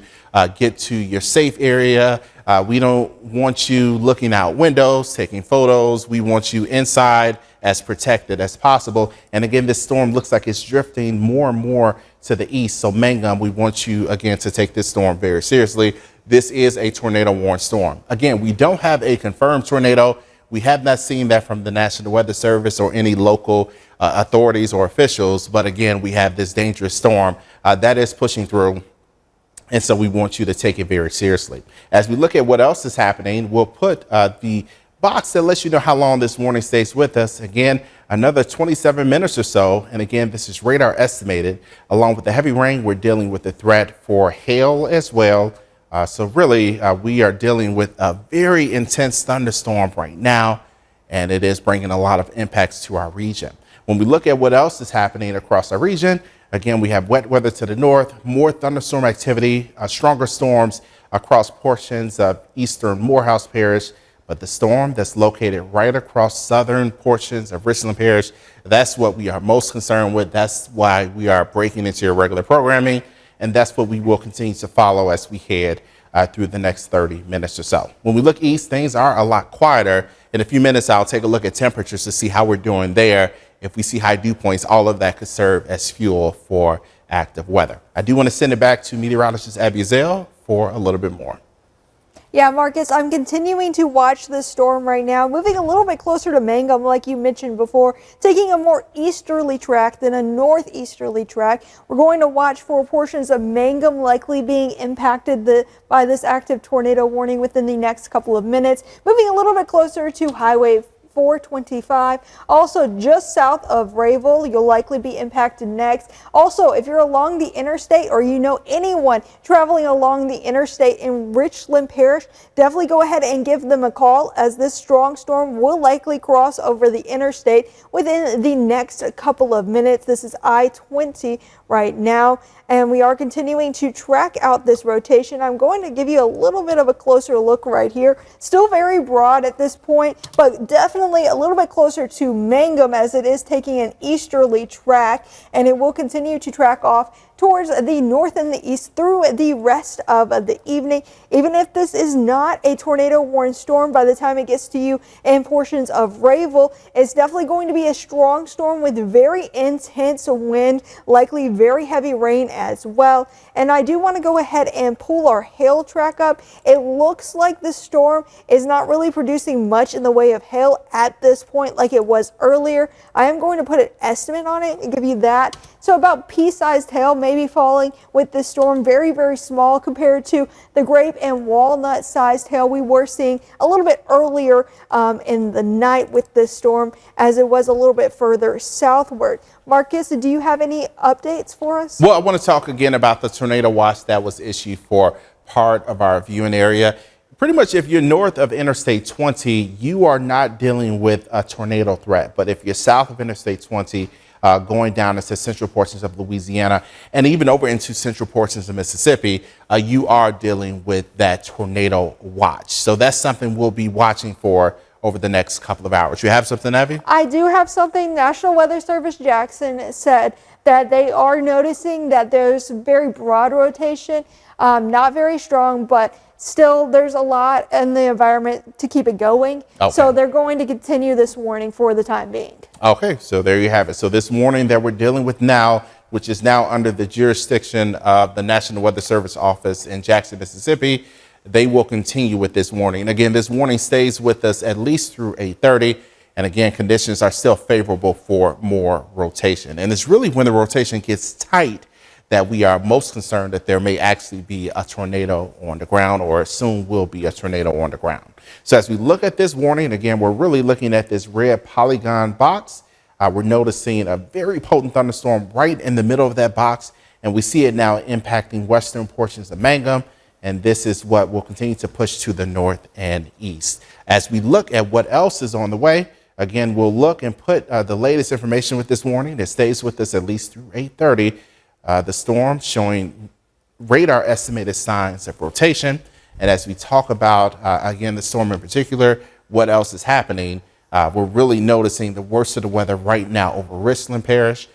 get to your safe area. We don't want you looking out windows, taking photos. We want you inside as protected as possible. And again, this storm looks like it's drifting more and more to the east. So Mangum, we want you again to take this storm very seriously. This is a tornado warning storm. Again, we don't have a confirmed tornado. We have not seen that from the National Weather Service or any local authorities or officials. But again, we have this dangerous storm that is pushing through. And so we want you to take it very seriously. As we look at what else is happening, we'll put the box that lets you know how long this warning stays with us. Again, another 27 minutes or so. And again, this is radar estimated. Along with the heavy rain, we're dealing with the threat for hail as well. So really, we are dealing with a very intense thunderstorm right now, and it is bringing a lot of impacts to our region. When we look at what else is happening across our region, again, we have wet weather to the north, more thunderstorm activity, stronger storms across portions of eastern Morehouse Parish. But the storm that's located right across southern portions of Richland Parish, that's what we are most concerned with. That's why we are breaking into your regular programming. And that's what we will continue to follow as we head through the next 30 minutes or so. When we look east, things are a lot quieter. In a few minutes, I'll take a look at temperatures to see how we're doing there. If we see high dew points, all of that could serve as fuel for active weather. I do want to send it back to meteorologist Abby Zell for a little bit more. Yeah, Marcus, I'm continuing to watch this storm right now, moving a little bit closer to Mangum, like you mentioned before, taking a more easterly track than a northeasterly track. We're going to watch for portions of Mangum likely being impacted by this active tornado warning within the next couple of minutes, moving a little bit closer to Highway 425. Also just south of Rayville, you'll likely be impacted next. Also, if you're along the interstate or you know anyone traveling along the interstate in Richland Parish, definitely go ahead and give them a call, as this strong storm will likely cross over the interstate within the next couple of minutes. This is I-20 right now, and we are continuing to track out this rotation. I'm going to give you a little bit of a closer look right here. Still very broad at this point, but definitely a little bit closer to Mangum, as it is taking an easterly track, and it will continue to track off towards the north and the east through the rest of the evening. Even if this is not a tornado warning storm, by the time it gets to you in portions of Rayville, it's definitely going to be a strong storm with very intense wind, likely very heavy rain as well. And I do want to go ahead and pull our hail track up. It looks like the storm is not really producing much in the way of hail at this point like it was earlier. I am going to put an estimate on it and give you that. So about pea-sized hail may be falling with this storm, very, very small compared to the grape and walnut sized hail we were seeing a little bit earlier in the night with this storm, as it was a little bit further southward. Marcus, do you have any updates for us? Well, I want to talk again about the tornado watch that was issued for part of our viewing area. Pretty much if you're north of Interstate 20, you are not dealing with a tornado threat. But if you're south of Interstate 20, going down into central portions of Louisiana and even over into central portions of Mississippi, you are dealing with that tornado watch. So that's something we'll be watching for over the next couple of hours. You have something, Abby? I do have something. National Weather Service Jackson said that they are noticing that there's very broad rotation, not very strong, but still there's a lot in the environment to keep it going. Okay. So they're going to continue this warning for the time being. Okay, so there you have it. So this warning that we're dealing with now, which is now under the jurisdiction of the National Weather Service office in Jackson, Mississippi, they will continue with this warning. Again, this warning stays with us at least through 8:30. And again, conditions are still favorable for more rotation. And it's really when the rotation gets tight that we are most concerned that there may actually be a tornado on the ground, or soon will be a tornado on the ground. So as we look at this warning, again, we're really looking at this red polygon box. We're noticing a very potent thunderstorm right in the middle of that box, and we see it now impacting western portions of Mangum. And this is what will continue to push to the north and east. As we look at what else is on the way, again, we'll look and put the latest information with this warning that stays with us at least through 8:30. The storm showing radar estimated signs of rotation. And as we talk about, again, the storm in particular, what else is happening, We're really noticing the worst of the weather right now over Richland Parish.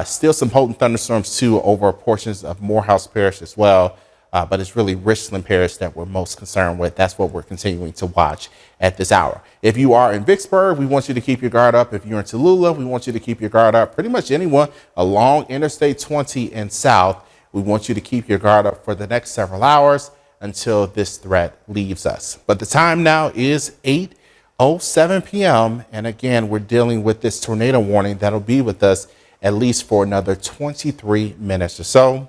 Still some potent thunderstorms too over portions of Morehouse Parish as well. But it's really Richland Parish that we're most concerned with. That's what we're continuing to watch at this hour. If you are in Vicksburg, we want you to keep your guard up. If you're in Tallulah, we want you to keep your guard up. Pretty much anyone along Interstate 20 and south, we want you to keep your guard up for the next several hours until this threat leaves us. But the time now is 8:07 p.m. And again, we're dealing with this tornado warning that'll be with us at least for another 23 minutes or so.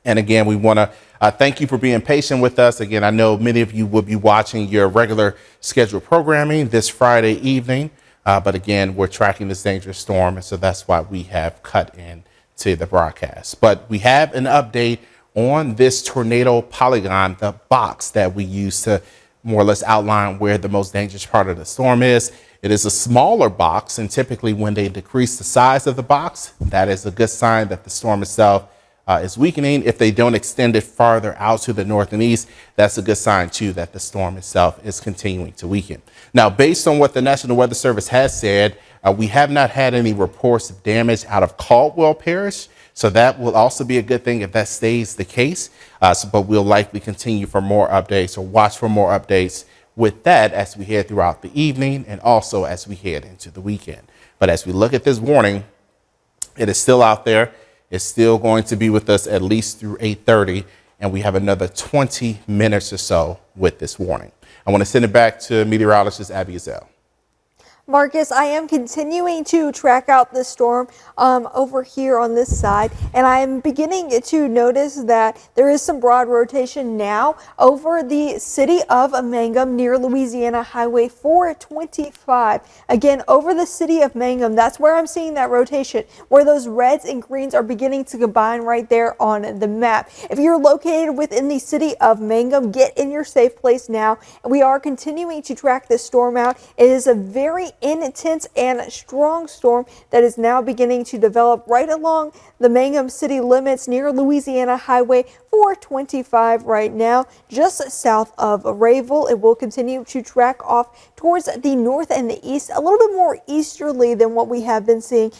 And again, we want to thank you for being patient with us. Again, I know many of you will be watching your regular scheduled programming this Friday evening. But again, we're tracking this dangerous storm. And so that's why we have cut into the broadcast. But we have an update on this tornado polygon, the box that we use to more or less outline where the most dangerous part of the storm is. It is a smaller box, and typically when they decrease the size of the box, that is a good sign that the storm itself is weakening. If they don't extend it farther out to the north and east, that's a good sign too that the storm itself is continuing to weaken. Now, based on what the National Weather Service has said, we have not had any reports of damage out of Caldwell Parish. So that will also be a good thing if that stays the case. But we'll likely continue for more updates or watch for more updates with that as we head throughout the evening and also as we head into the weekend. But as we look at this warning, it is still out there. It's still going to be with us at least through 8:30. And we have another 20 minutes or so with this warning. I want to send it back to meteorologist Abby Azell. Marcus, I am continuing to track out the storm over here on this side, and I am beginning to notice that there is some broad rotation now over the city of Mangum near Louisiana Highway 425. Again, over the city of Mangum, that's where I'm seeing that rotation, where those reds and greens are beginning to combine right there on the map. If you're located within the city of Mangum, get in your safe place now. We are continuing to track this storm out. It is a very intense and strong storm that is now beginning to develop right along the Mangum city limits near Louisiana Highway 425 right now, just south of Rayville. It will continue to track off towards the north and the east, a little bit more easterly than what we have been seeing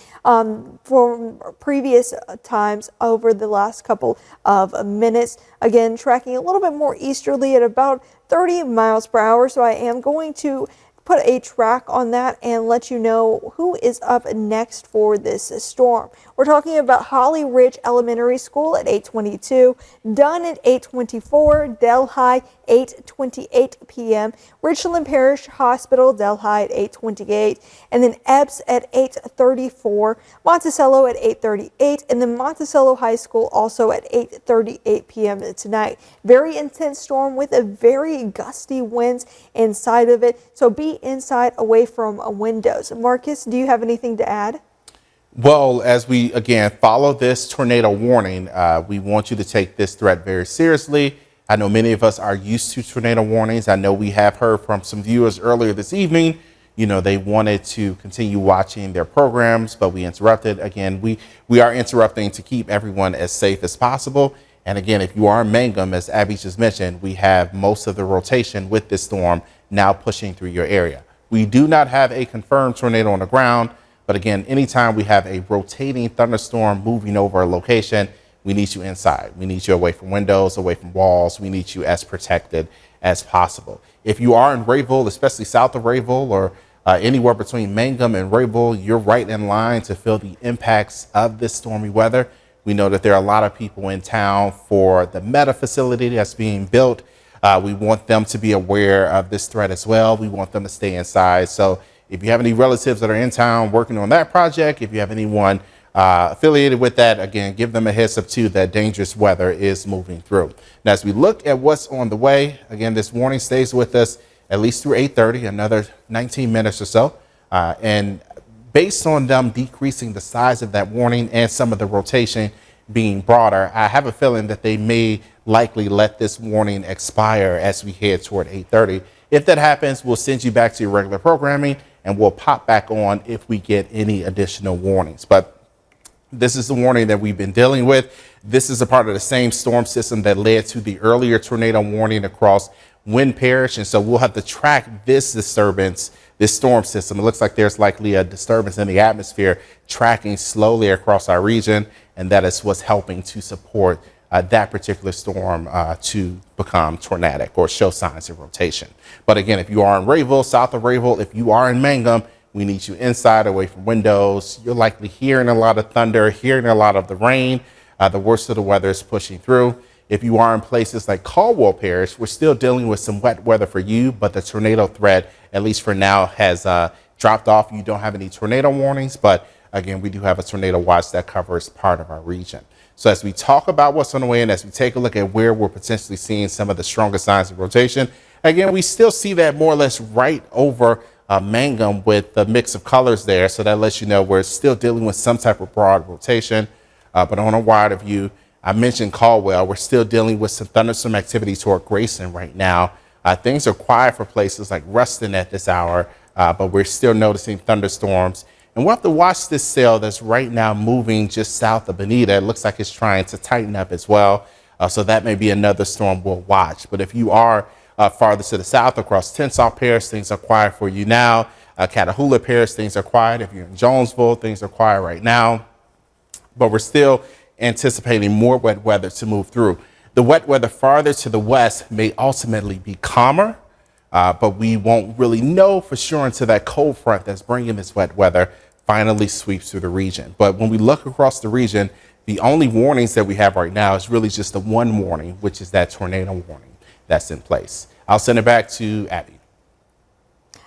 for previous times over the last couple of minutes. Again, tracking a little bit more easterly at about 30 miles per hour. So I am going to put a track on that and let you know who is up next for this storm. We're talking about Holly Ridge Elementary School at 8:22, Dunn at 8:24, Delhi 8:28 p.m., Richland Parish Hospital, Delhi at 8:28, and then Epps at 8:34, Monticello at 8:38, and then Monticello High School also at 8:38 p.m. tonight. Very intense storm with a very gusty winds inside of it, so be inside away from windows. Marcus, do you have anything to add? Well, as we, again, follow this tornado warning, we want you to take this threat very seriously. I know many of us are used to tornado warnings. I know we have heard from some viewers earlier this evening. You know, they wanted to continue watching their programs, but we interrupted. Again, we are interrupting to keep everyone as safe as possible. And again, if you are in Mangum, as Abby just mentioned, we have most of the rotation with this storm now pushing through your area. We do not have a confirmed tornado on the ground. But again, anytime we have a rotating thunderstorm moving over a location, we need you inside. We need you away from windows, away from walls. We need you as protected as possible. If you are in Rayville, especially south of Rayville or anywhere between Mangum and Rayville, you're right in line to feel the impacts of this stormy weather. We know that there are a lot of people in town for the Meta facility that's being built. We want them to be aware of this threat as well. We want them to stay inside. So if you have any relatives that are in town working on that project, if you have anyone affiliated with that, again, give them a heads up too that dangerous weather is moving through. Now, as we look at what's on the way, again, this warning stays with us at least through 8:30, another 19 minutes or so. And based on them decreasing the size of that warning and some of the rotation being broader, I have a feeling that they may likely let this warning expire as we head toward 8:30. If that happens, we'll send you back to your regular programming and we'll pop back on if we get any additional warnings. But this is the warning that we've been dealing with. This is a part of the same storm system that led to the earlier tornado warning across wind parish. And so we'll have to track this disturbance, this storm system. It looks like there's likely a disturbance in the atmosphere tracking slowly across our region. And that is what's helping to support that particular storm to become tornadic or show signs of rotation. But again, if you are in Rayville, south of Rayville, if you are in Mangum, we need you inside, away from windows. You're likely hearing a lot of thunder, hearing a lot of the rain. The worst of the weather is pushing through. If you are in places like Caldwell Parish, we're still dealing with some wet weather for you, but the tornado threat, at least for now, has dropped off. You don't have any tornado warnings, but again, we do have a tornado watch that covers part of our region. So as we talk about what's on the way and as we take a look at where we're potentially seeing some of the strongest signs of rotation, again, we still see that more or less right over Mangum with the mix of colors there. So that lets you know we're still dealing with some type of broad rotation. But on a wider view, I mentioned Caldwell. We're still dealing with some thunderstorm activity toward Grayson right now. Things are quiet for places like Ruston at this hour, but we're still noticing thunderstorms. And we'll have to watch this cell that's right now moving just south of Bonita. It looks like it's trying to tighten up as well. So that may be another storm we'll watch. But if you are farther to the south across Tensas Parish, things are quiet for you now. Catahoula Parish, things are quiet. If you're in Jonesville, things are quiet right now. But we're still anticipating more wet weather to move through. The wet weather farther to the west may ultimately be calmer, but we won't really know for sure until that cold front that's bringing this wet weather finally sweeps through the region. But when we look across the region, the only warnings that we have right now is really just the one warning, which is that tornado warning that's in place. I'll send it back to Abby.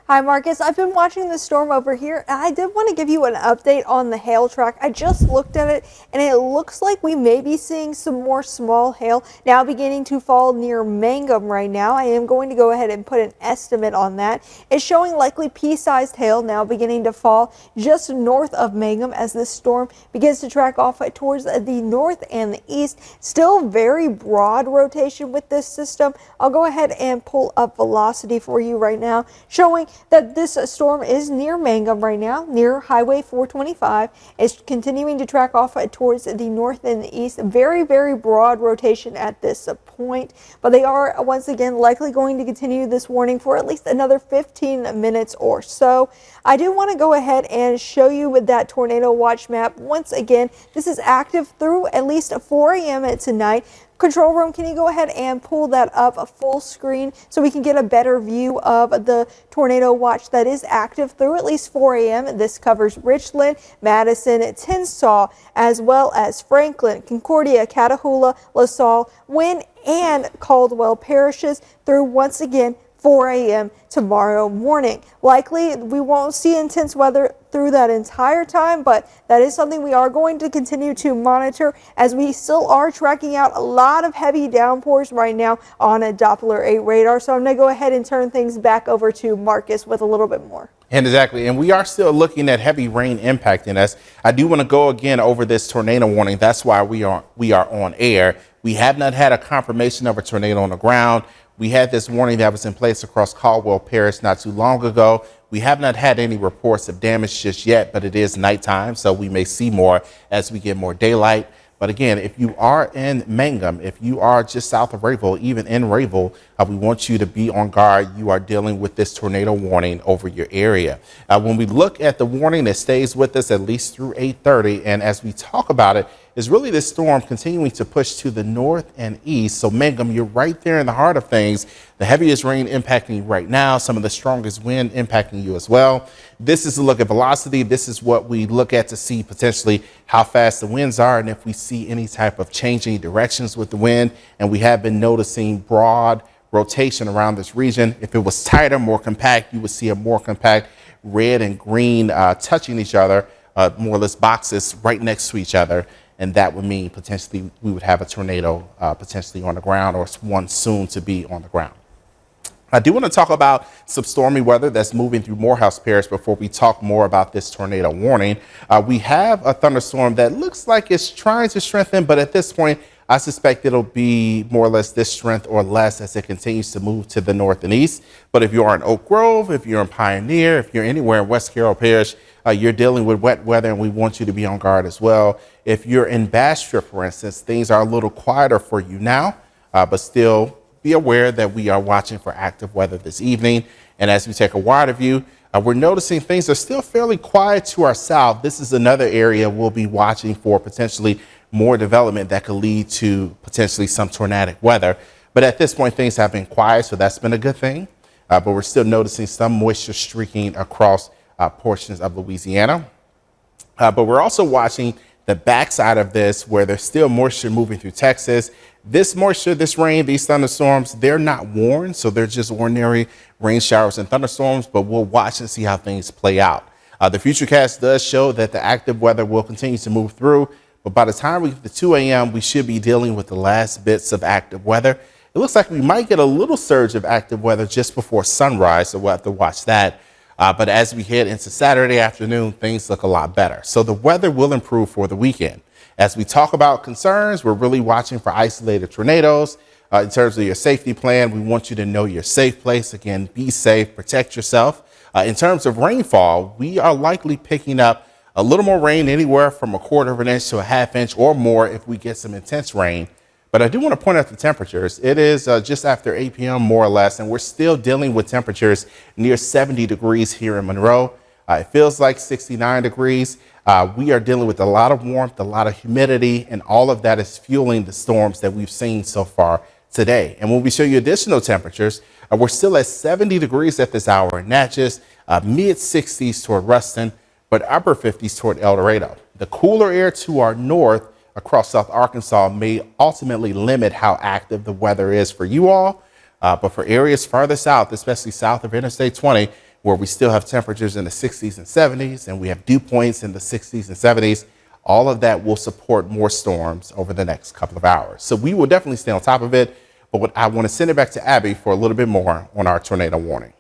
Hi, Marcus. I've been watching the storm over here, and I did want to give you an update on the hail track. I just looked at it, and it looks like we may be seeing some more small hail now beginning to fall near Mangum right now. I am going to go ahead and put an estimate on that. It's showing likely pea-sized hail now beginning to fall just north of Mangum as this storm begins to track off towards the north and the east. Still very broad rotation with this system. I'll go ahead and pull up velocity for you right now, showing that this storm is near Mangum right now, near Highway 425. It's continuing to track off towards the north and the east. Very, very broad rotation at this point, but they are once again likely going to continue this warning for at least another 15 minutes or so. I do want to go ahead and show you with that tornado watch map. Once again, this is active through at least 4 a.m. tonight. Control room, can you go ahead and pull that up full screen so we can get a better view of the tornado watch that is active through at least 4 a.m. This covers Richland, Madison, Tensas, as well as Franklin, Concordia, Catahoula, LaSalle, Wynne, and Caldwell parishes through once again 4 a.m. tomorrow morning. Likely we won't see intense weather through that entire time, but that is something we are going to continue to monitor as we still are tracking out a lot of heavy downpours right now on a Doppler 8 radar. So I'm going to go ahead and turn things back over to Marcus with a little bit more. And exactly, and we are still looking at heavy rain impacting us. I do want to go again over this tornado warning. That's why we are on air. We have not had a confirmation of a tornado on the ground. We had this warning that was in place across Caldwell Parish not too long ago. We have not had any reports of damage just yet, but it is nighttime, so we may see more as we get more daylight. But again, if you are in Mangum, if you are just south of Rayville, even in Rayville, we want you to be on guard. You are dealing with this tornado warning over your area. When we look at the warning, it stays with us at least through 8:30. And as we talk about it, is really this storm continuing to push to the north and east. So Mangum, you're right there in the heart of things. The heaviest rain impacting you right now, some of the strongest wind impacting you as well. This is a look at velocity. This is what we look at to see potentially how fast the winds are and if we see any type of changing directions with the wind. And we have been noticing broad rotation around this region. If it was tighter, more compact, you would see a more compact red and green touching each other, more or less boxes right next to each other. And that would mean potentially we would have a tornado potentially on the ground or one soon to be on the ground. I do want to talk about some stormy weather that's moving through Morehouse Parish before we talk more about this tornado warning. We have a thunderstorm that looks like it's trying to strengthen, but at this point, I suspect it'll be more or less this strength or less as it continues to move to the north and east. But if you are in Oak Grove, if you're in Pioneer, if you're anywhere in West Carroll Parish, you're dealing with wet weather and we want you to be on guard as well. If you're in Bastrop, for instance, things are a little quieter for you now, but still be aware that we are watching for active weather this evening. And as we take a wider view, we're noticing things are still fairly quiet to our south. This is another area we'll be watching for potentially more development that could lead to potentially some tornadic weather. But at this point, things have been quiet, so that's been a good thing. But we're still noticing some moisture streaking across portions of Louisiana. But we're also watching the backside of this where there's still moisture moving through Texas. This moisture, this rain, these thunderstorms, they're not warned, so they're just ordinary rain showers and thunderstorms, but we'll watch and see how things play out. The Futurecast does show that the active weather will continue to move through, but by the time we get to 2 a.m., we should be dealing with the last bits of active weather. It looks like we might get a little surge of active weather just before sunrise, so we'll have to watch that. But as we head into Saturday afternoon, things look a lot better. So the weather will improve for the weekend. As we talk about concerns, we're really watching for isolated tornadoes. In terms of your safety plan, we want you to know your safe place. Again, be safe, protect yourself. In terms of rainfall, we are likely picking up a little more rain, anywhere from 1/4 of an inch to 1/2 inch or more if we get some intense rain. But I do want to point out the temperatures. It is just after 8 p.m. more or less, and we're still dealing with temperatures near 70 degrees here in Monroe. It feels like 69 degrees. We are dealing with a lot of warmth, a lot of humidity, and all of that is fueling the storms that we've seen so far today. And when we show you additional temperatures, we're still at 70 degrees at this hour in Natchez, mid 60s toward Ruston, but upper 50s toward El Dorado. The cooler air to our north across South Arkansas may ultimately limit how active the weather is for you all. But for areas farther south, especially south of Interstate 20, where we still have temperatures in the 60s and 70s, and we have dew points in the 60s and 70s, all of that will support more storms over the next couple of hours. So we will definitely stay on top of it. But I want to send it back to Abby for a little bit more on our tornado warning.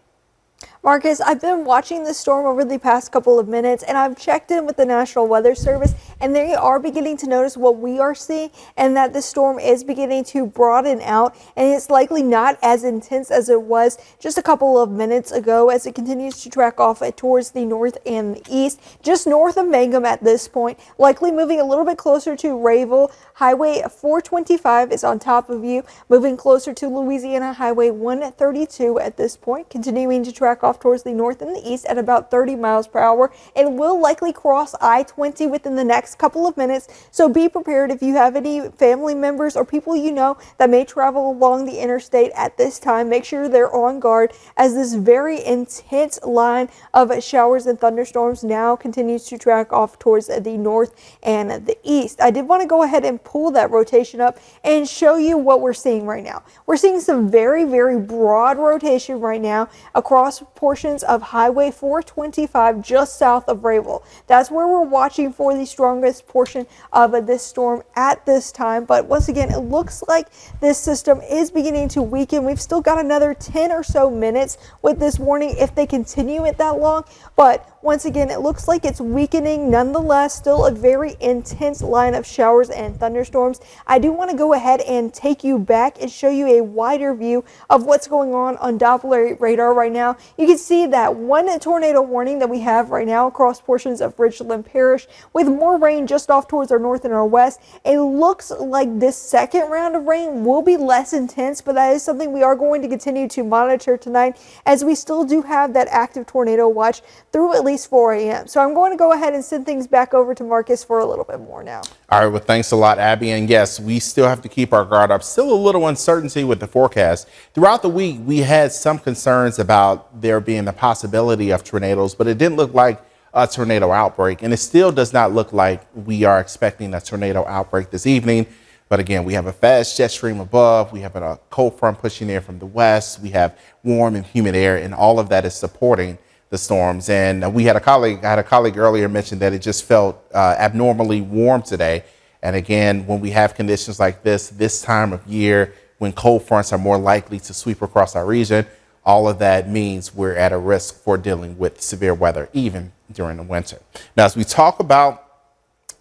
Marcus, I've been watching the storm over the past couple of minutes, and I've checked in with the National Weather Service, and they are beginning to notice what we are seeing, and that the storm is beginning to broaden out, and it's likely not as intense as it was just a couple of minutes ago as it continues to track off towards the north and the east, just north of Mangum at this point, likely moving a little bit closer to Rayville. Highway 425 is on top of you, moving closer to Louisiana Highway 132 at this point, continuing to track off towards the north and the east at about 30 miles per hour. It will likely cross I-20 within the next couple of minutes, so be prepared if you have any family members or people you know that may travel along the interstate at this time. Make sure they're on guard as this very intense line of showers and thunderstorms now continues to track off towards the north and the east. I did want to go ahead and pull that rotation up and show you what we're seeing right now. We're seeing some very, very broad rotation right now across portions of Highway 425 just south of Rayville. That's where we're watching for the strongest portion of this storm at this time. But once again, it looks like this system is beginning to weaken. We've still got another 10 or so minutes with this warning if they continue it that long. But once again, it looks like it's weakening. Nonetheless, still a very intense line of showers and thunderstorms. I do want to go ahead and take you back and show you a wider view of what's going on Doppler radar right now. You can see that one tornado warning that we have right now across portions of Richland Parish with more rain just off towards our north and our west. It looks like this second round of rain will be less intense, but that is something we are going to continue to monitor tonight as we still do have that active tornado watch through at least 4 a.m. So I'm going to go ahead and send things back over to Marcus for a little bit more now. All right, well, thanks a lot, Abby. And yes, we still have to keep our guard up. Still a little uncertainty with the forecast. Throughout the week, we had some concerns about there being the possibility of tornadoes, but it didn't look like a tornado outbreak. And it still does not look like we are expecting a tornado outbreak this evening. But again, we have a fast jet stream above. We have a cold front pushing in from the west. We have warm and humid air, and all of that is supporting the storms. And I had a colleague earlier mention that it just felt abnormally warm today. And again, when we have conditions like this time of year, when cold fronts are more likely to sweep across our region, all of that means we're at a risk for dealing with severe weather, even during the winter. Now, as we talk about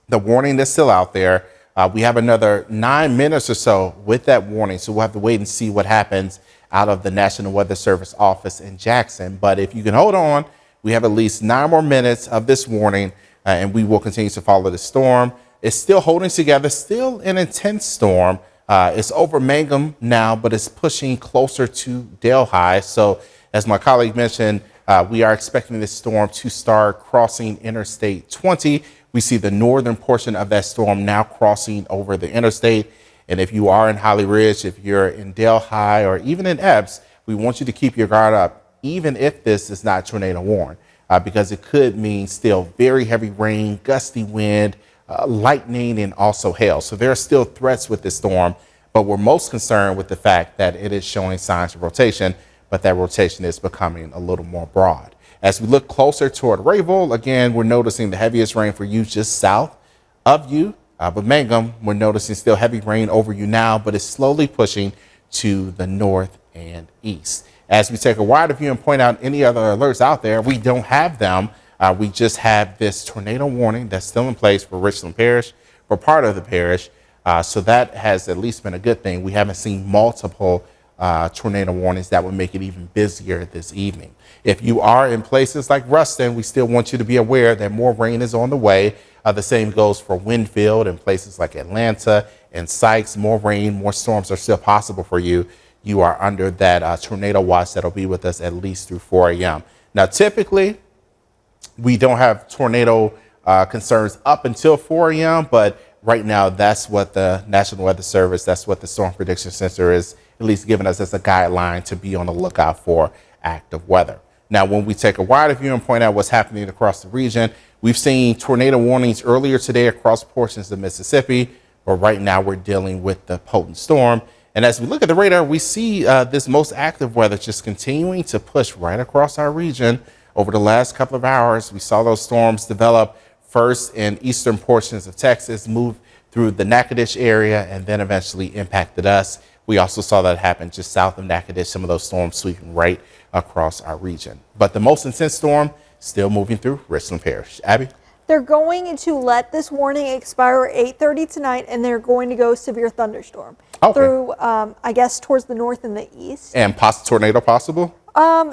the warning that's still out there, we have another 9 minutes or so with that warning. So we'll have to wait and see what happens out of the National Weather Service office in Jackson. But if you can hold on, we have at least 9 more minutes of this warning, and we will continue to follow the storm. It's still holding together, still an intense storm, It's over Mangum now, but it's pushing closer to Delhi. So as my colleague mentioned, we are expecting this storm to start crossing Interstate 20. We see the northern portion of that storm now crossing over the interstate. And if you are in Holly Ridge, if you're in Delhi or even in Epps, we want you to keep your guard up, even if this is not tornado warned, because it could mean still very heavy rain, gusty wind, lightning, and also hail. So there are still threats with this storm, but we're most concerned with the fact that it is showing signs of rotation, but that rotation is becoming a little more broad. As we look closer toward Rayville, again, we're noticing the heaviest rain for you just south of you. But Mangum, we're noticing still heavy rain over you now, but it's slowly pushing to the north and east. As we take a wider view and point out any other alerts out there, we don't have them. We just have this tornado warning that's still in place for Richland Parish, for part of the parish. So that has at least been a good thing. We haven't seen multiple tornado warnings that would make it even busier this evening. If you are in places like Ruston, we still want you to be aware that more rain is on the way. The same goes for Winfield and places like Atlanta and Sykes. More rain, more storms are still possible for you. You are under that tornado watch that'll be with us at least through 4 a.m. Now, typically, we don't have tornado concerns up until 4 a.m., but right now, that's what the National Weather Service, that's what the Storm Prediction Center is at least giving us as a guideline to be on the lookout for active weather. Now, when we take a wider view and point out what's happening across the region, we've seen tornado warnings earlier today across portions of Mississippi, but right now we're dealing with the potent storm. And as we look at the radar, we see this most active weather just continuing to push right across our region. Over the last couple of hours, we saw those storms develop first in eastern portions of Texas, move through the Natchitoches area, and then eventually impacted us. We also saw that happen just south of Natchitoches, some of those storms sweeping right across our region. But the most intense storm still moving through Richland Parish. Abby? They're going to let this warning expire at 8:30 tonight, and they're going to go severe thunderstorm through, I guess, towards the north and the east. And tornado possible?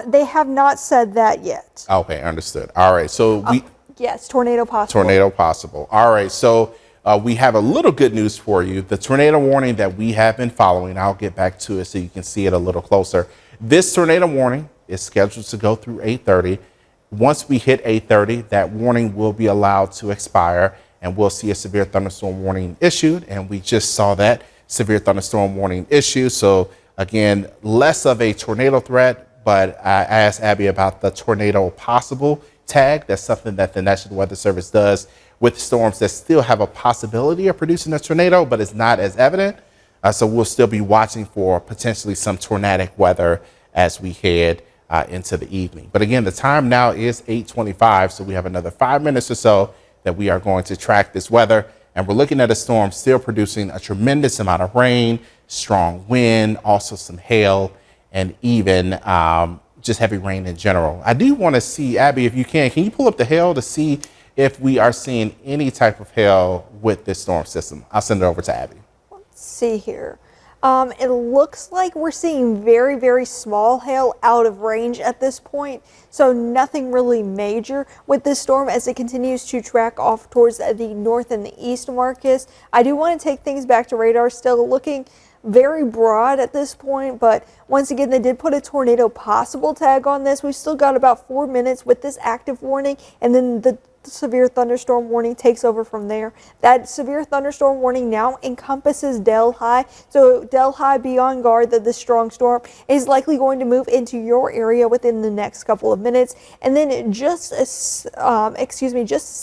They have not said that yet. Okay, understood. All right, so yes, tornado possible. Tornado possible. All right, so we have a little good news for you. The tornado warning that we have been following, I'll get back to it so you can see it a little closer. This tornado warning is scheduled to go through 8:30. Once we hit 8:30, that warning will be allowed to expire, and we'll see a severe thunderstorm warning issued. And we just saw that severe thunderstorm warning issued. So again, less of a tornado threat, but I asked Abby about the tornado possible tag. That's something that the National Weather Service does with storms that still have a possibility of producing a tornado, but it's not as evident. So we'll still be watching for potentially some tornadic weather as we head into the evening. But again, the time now is 8:25, so we have another 5 minutes or so that we are going to track this weather. And we're looking at a storm still producing a tremendous amount of rain, strong wind, also some hail, and even just heavy rain in general. I do want to see, Abby, if you can you pull up the hail to see if we are seeing any type of hail with this storm system? I'll send it over to Abby. Let's see here. It looks like we're seeing very, very small hail out of range at this point. So nothing really major with this storm as it continues to track off towards the north and the east, Marcus. I do want to take things back to radar, still looking very broad at this point, but once again, they did put a tornado possible tag on this. We've still got about 4 minutes with this active warning, and then the severe thunderstorm warning takes over from there. That severe thunderstorm warning now encompasses Delhi. So Delhi, be on guard that this strong storm is likely going to move into your area within the next couple of minutes. And then just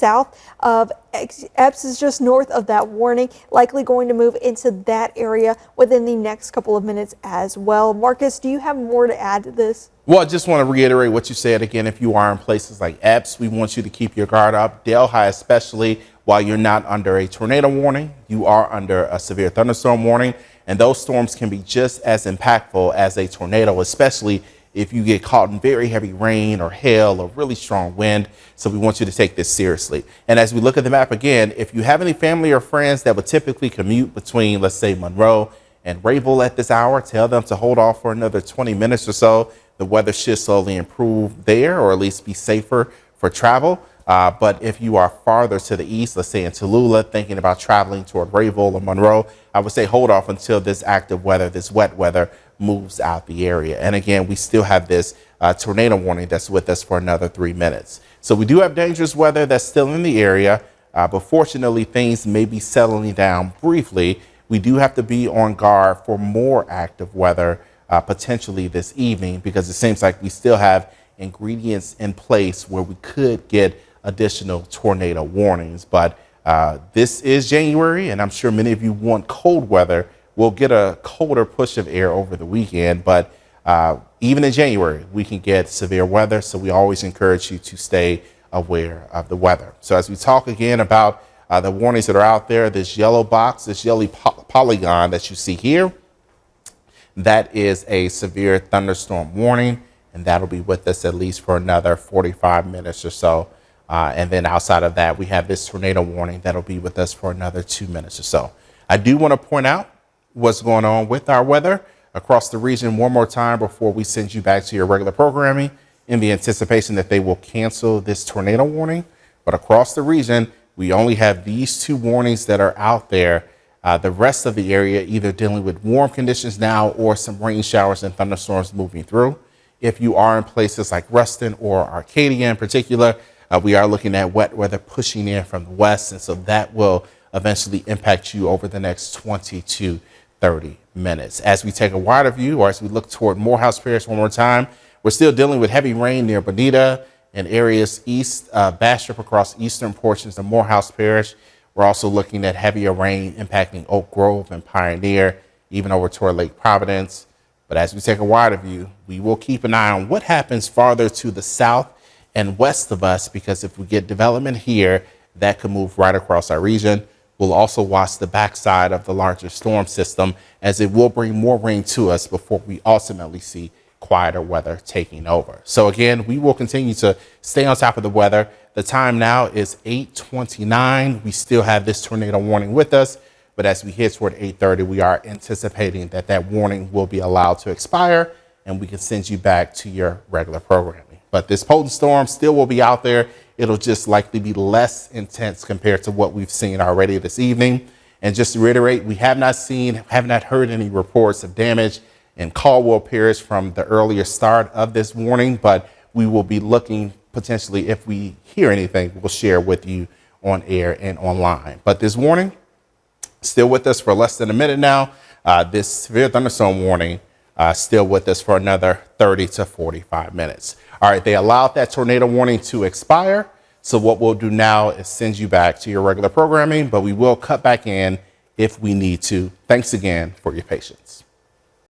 south of Epps is just north of that warning, likely going to move into that area within the next couple of minutes as well. Marcus, do you have more to add to this? Well, I just want to reiterate what you said again. If you are in places like Epps, we want you to keep your guard up. Delhi, especially while you're not under a tornado warning, you are under a severe thunderstorm warning. And those storms can be just as impactful as a tornado, especially if you get caught in very heavy rain or hail or really strong wind. So we want you to take this seriously. And as we look at the map again, if you have any family or friends that would typically commute between, let's say, Monroe and Rayville at this hour, tell them to hold off for another 20 minutes or so. The weather should slowly improve there, or at least be safer for travel. But if you are farther to the east, let's say in Tallulah, thinking about traveling toward Rayville or Monroe, I would say hold off until this active weather, this wet weather, moves out the area. And again, we still have this tornado warning that's with us for another 3 minutes. So we do have dangerous weather that's still in the area, but fortunately things may be settling down briefly. We do have to be on guard for more active weather potentially this evening, because it seems like we still have ingredients in place where we could get additional tornado warnings. But this is January, and I'm sure many of you want cold weather. We'll get a colder push of air over the weekend, but even in January, we can get severe weather. So we always encourage you to stay aware of the weather. So as we talk again about the warnings that are out there, this yellow box, this yellow polygon that you see here, that is a severe thunderstorm warning, and that'll be with us at least for another 45 minutes or so. And then outside of that, we have this tornado warning that'll be with us for another 2 minutes or so. I do want to point out what's going on with our weather across the region one more time before we send you back to your regular programming, in the anticipation that they will cancel this tornado warning. But across the region, we only have these 2 warnings that are out there. The rest of the area either dealing with warm conditions now or some rain showers and thunderstorms moving through. If you are in places like Ruston or Arcadia in particular, we are looking at wet weather pushing in from the west, and so that will eventually impact you over the next 20 to 30 minutes. As we take a wider view, or as we look toward Morehouse Parish one more time, we're still dealing with heavy rain near Bonita and areas east, Bastrop across eastern portions of Morehouse Parish. We're also looking at heavier rain impacting Oak Grove and Pioneer, even over toward Lake Providence. But as we take a wider view, we will keep an eye on what happens farther to the south and west of us, because if we get development here, that could move right across our region. We'll also watch the backside of the larger storm system, as it will bring more rain to us before we ultimately see quieter weather taking over. So again, we will continue to stay on top of the weather. The time now is 8:29. We still have this tornado warning with us, but as we head toward 8:30, we are anticipating that that warning will be allowed to expire and we can send you back to your regular programming. But this potent storm still will be out there. It'll just likely be less intense compared to what we've seen already this evening. And just to reiterate, we have not heard any reports of damage in Caldwell Parish from the earlier start of this warning, but we will be looking potentially, if we hear anything, we'll share with you on air and online. But this warning, still with us for less than a minute now. This severe thunderstorm warning, still with us for another 30 to 45 minutes. All right, they allowed that tornado warning to expire. So what we'll do now is send you back to your regular programming, but we will cut back in if we need to. Thanks again for your patience.